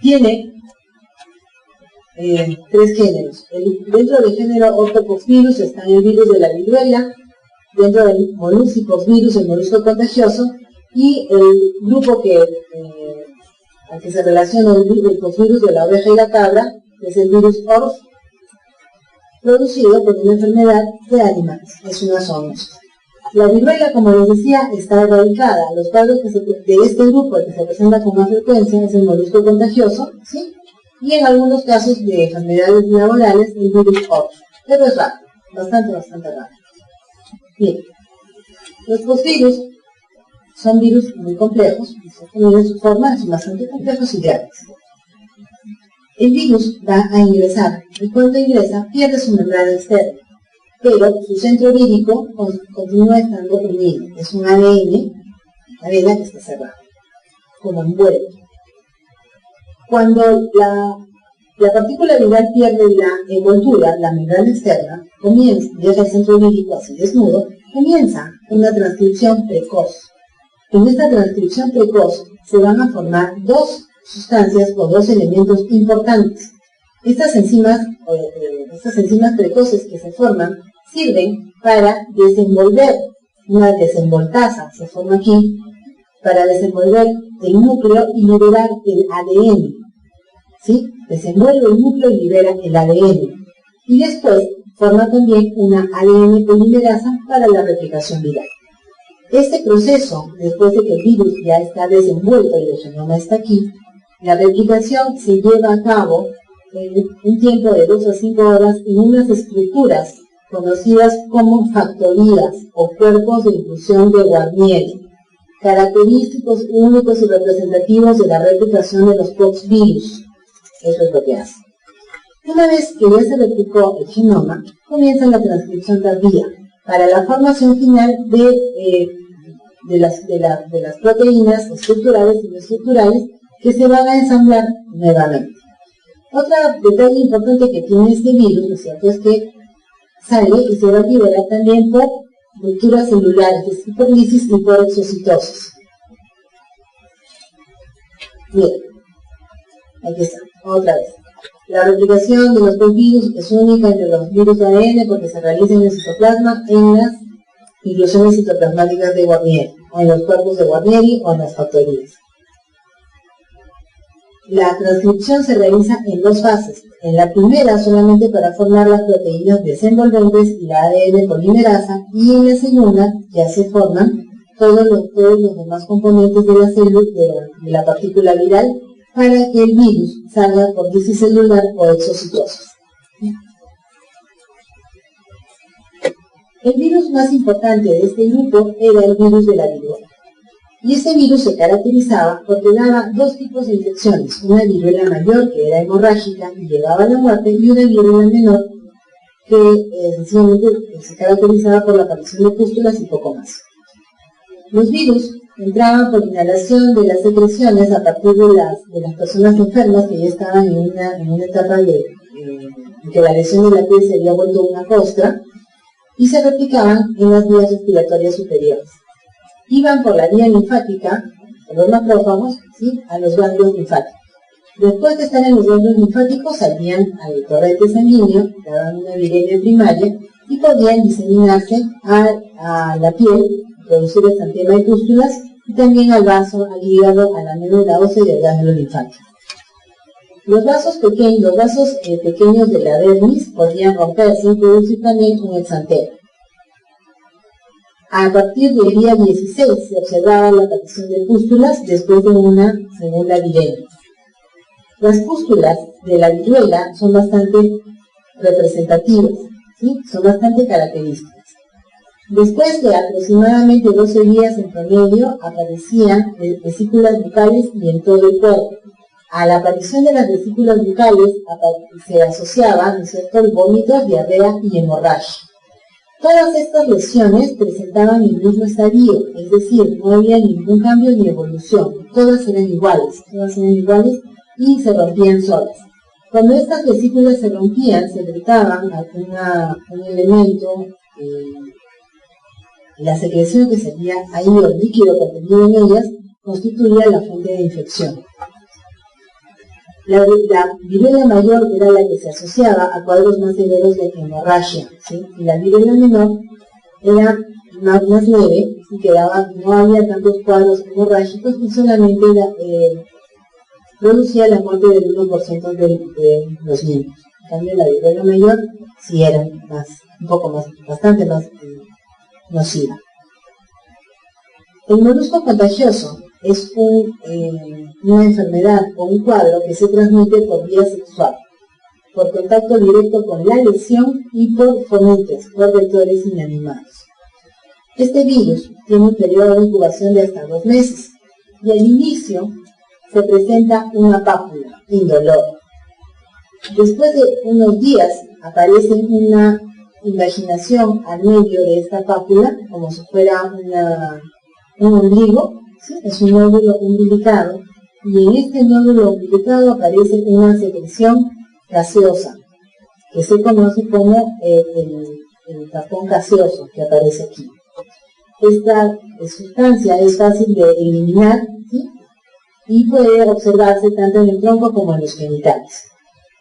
Tiene tres géneros. Dentro del género Orthopoxvirus están el virus de la viruela, dentro del Molluscipos-virus, el molusco contagioso, y el grupo al que se relaciona el Poxvirus de la oveja y la cabra, que es el virus ORF, producido por una enfermedad de animales, es una zoonosis. La viruela, como les decía, está erradicada. Los cuadros de este grupo, el que se presenta con más frecuencia, es el molusco contagioso, ¿sí? Y en algunos casos de enfermedades laborales, el virus ORF. Pero es raro, bastante raro. Bien, los posvirus son virus muy complejos, en su forma son bastante complejos y grandes. El virus va a ingresar, y cuando ingresa pierde su membrana externa, pero su centro vírico continúa estando unido. Es un ADN, cadena que está cerrada, como envuelto. Cuando la partícula viral pierde la envoltura, la membrana externa, deja el centro vírico así desnudo, comienza una transcripción precoz. En esta transcripción precoz se van a formar dos sustancias o dos elementos importantes. Estas enzimas precoces que se forman sirven para desenvolver una desenvoltasa, se forma aquí, para desenvolver el núcleo y liberar el ADN. ¿Sí? Desenvuelve el núcleo y libera el ADN. Y después forma también una ADN polimerasa para la replicación viral. Este proceso, después de que el virus ya está desenvuelto y el genoma está aquí, la replicación se lleva a cabo en un tiempo de 2 a 5 horas en unas estructuras conocidas como factorías o cuerpos de inclusión de Warnier, característicos únicos y representativos de la replicación de los poxvirus. Eso es lo que hace. Una vez que ya se replicó el genoma, comienza la transcripción tardía para la formación final de las proteínas estructurales y no estructurales que se van a ensamblar nuevamente. Otro detalle importante que tiene este virus, ¿no es cierto?, es que sale y se va a liberar también por rupturas celulares, es decir, por lisis y por exocitosis. Bien, Aquí está, otra vez. La replicación de los dos virus es única entre los virus de ADN porque se realiza en el citoplasma en las inclusiones citoplasmáticas de Guarnieri, o en los cuerpos de Guarnieri o en las factorías. La transcripción se realiza en dos fases. En la primera solamente para formar las proteínas desenvolventes y la ADN polimerasa, y en la segunda ya se forman todos los demás componentes de la célula, de la partícula viral, para que el virus salga por lisicelular o exocitosis. El virus más importante de este grupo era el virus de la viruela. Y este virus se caracterizaba porque daba dos tipos de infecciones, una viruela mayor que era hemorrágica y llevaba a la muerte, y una viruela menor que sencillamente se caracterizaba por la aparición de pústulas y poco más. Los virus entraban por inhalación de las secreciones a partir de las personas enfermas que ya estaban en una etapa en que la lesión de la piel se había vuelto una costra, y se replicaban en las vías respiratorias superiores. Iban por la vía linfática, por los macrófagos, ¿sí?, a los ganglios linfáticos. Después de estar en los ganglios linfáticos, salían al torrente sanguíneo, daban una viremia primaria, y podían diseminarse a la piel, producir exantema de pústulas, y también al vaso, al hígado, a la médula ósea y al ganglio linfático. Los vasos pequeños de la dermis podían romperse y producir también un exantema. A partir del día 16 se observaba la aparición de pústulas después de una segunda viremia. Las pústulas de la viruela son bastante representativas, ¿sí?, son bastante características. Después de aproximadamente 12 días en promedio aparecían vesículas bucales y en todo el cuerpo. A la aparición de las vesículas bucales se asociaba, ¿no es cierto?, vómitos, diarrea y hemorragia. Todas estas lesiones presentaban el mismo estadio, es decir, no había ningún cambio ni evolución, todas eran iguales y se rompían solas. Cuando estas vesículas se rompían, se trataban un elemento, la secreción que salía ahí, o el líquido contenido en ellas, constituía la fuente de infección. La viruela mayor era la que se asociaba a cuadros más severos de hemorragia, ¿sí?, y la viruela menor era más leve y no había tantos cuadros hemorrágicos y solamente producía la muerte del 1% de los niños. En cambio, la viruela mayor sí era bastante más nociva. El molusco contagioso es una enfermedad o un cuadro que se transmite por vía sexual, por contacto directo con la lesión y por fomites, por vectores inanimados. Este virus tiene un periodo de incubación de hasta 2 meses y al inicio se presenta una pápula indolor. Después de unos días aparece una invaginación al medio de esta pápula, como si fuera un ombligo, ¿sí?, es un nódulo umbilicado, y en este nódulo umbilicado aparece una secreción gaseosa, que se conoce como el tapón gaseoso que aparece aquí. Esta sustancia es fácil de eliminar, ¿sí?, y puede observarse tanto en el tronco como en los genitales.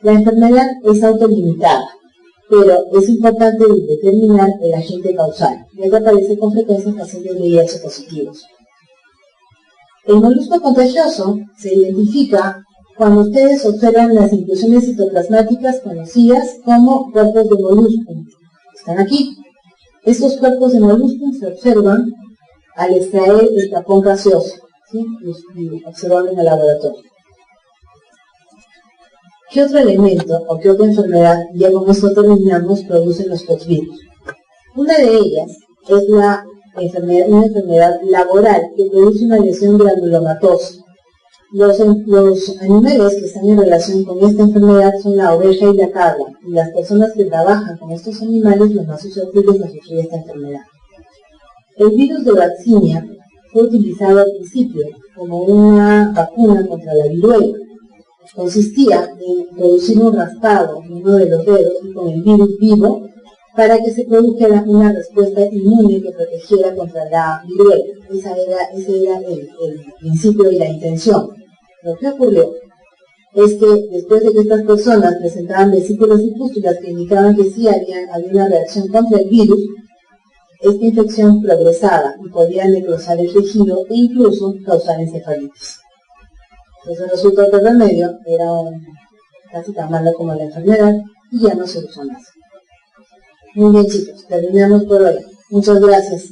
La enfermedad es autolimitada, pero es importante determinar el agente causal, ya que aparece con frecuencia en pacientes de VIH positivos. El molusco contagioso se identifica cuando ustedes observan las inclusiones citoplasmáticas conocidas como cuerpos de moluscum. Están aquí. Estos cuerpos de moluscum se observan al extraer el tapón gaseoso, ¿sí?, y observarlo en el laboratorio. ¿Qué otro elemento o qué otra enfermedad, ya con esto terminamos, producen los poxvirus? Una de ellas es una enfermedad laboral que produce una lesión granulomatosa. Los animales que están en relación con esta enfermedad son la oveja y la cabra, y las personas que trabajan con estos animales los más susceptibles a sufrir esta enfermedad. El virus de vaccinia fue utilizado al principio como una vacuna contra la viruela. Consistía en producir un raspado en uno de los dedos y con el virus vivo para que se produjera una respuesta inmune que protegiera contra la viruela. Ese era el principio y la intención. Lo que ocurrió es que después de que estas personas presentaban vesículas y pústulas que indicaban que sí había una reacción contra el virus, esta infección progresaba y podía necrosar el tejido e incluso causar encefalitis. Entonces resultó que el remedio era casi tan malo como la enfermedad y ya no se usó más. Muy bien, chicos, terminamos por hoy. Muchas gracias.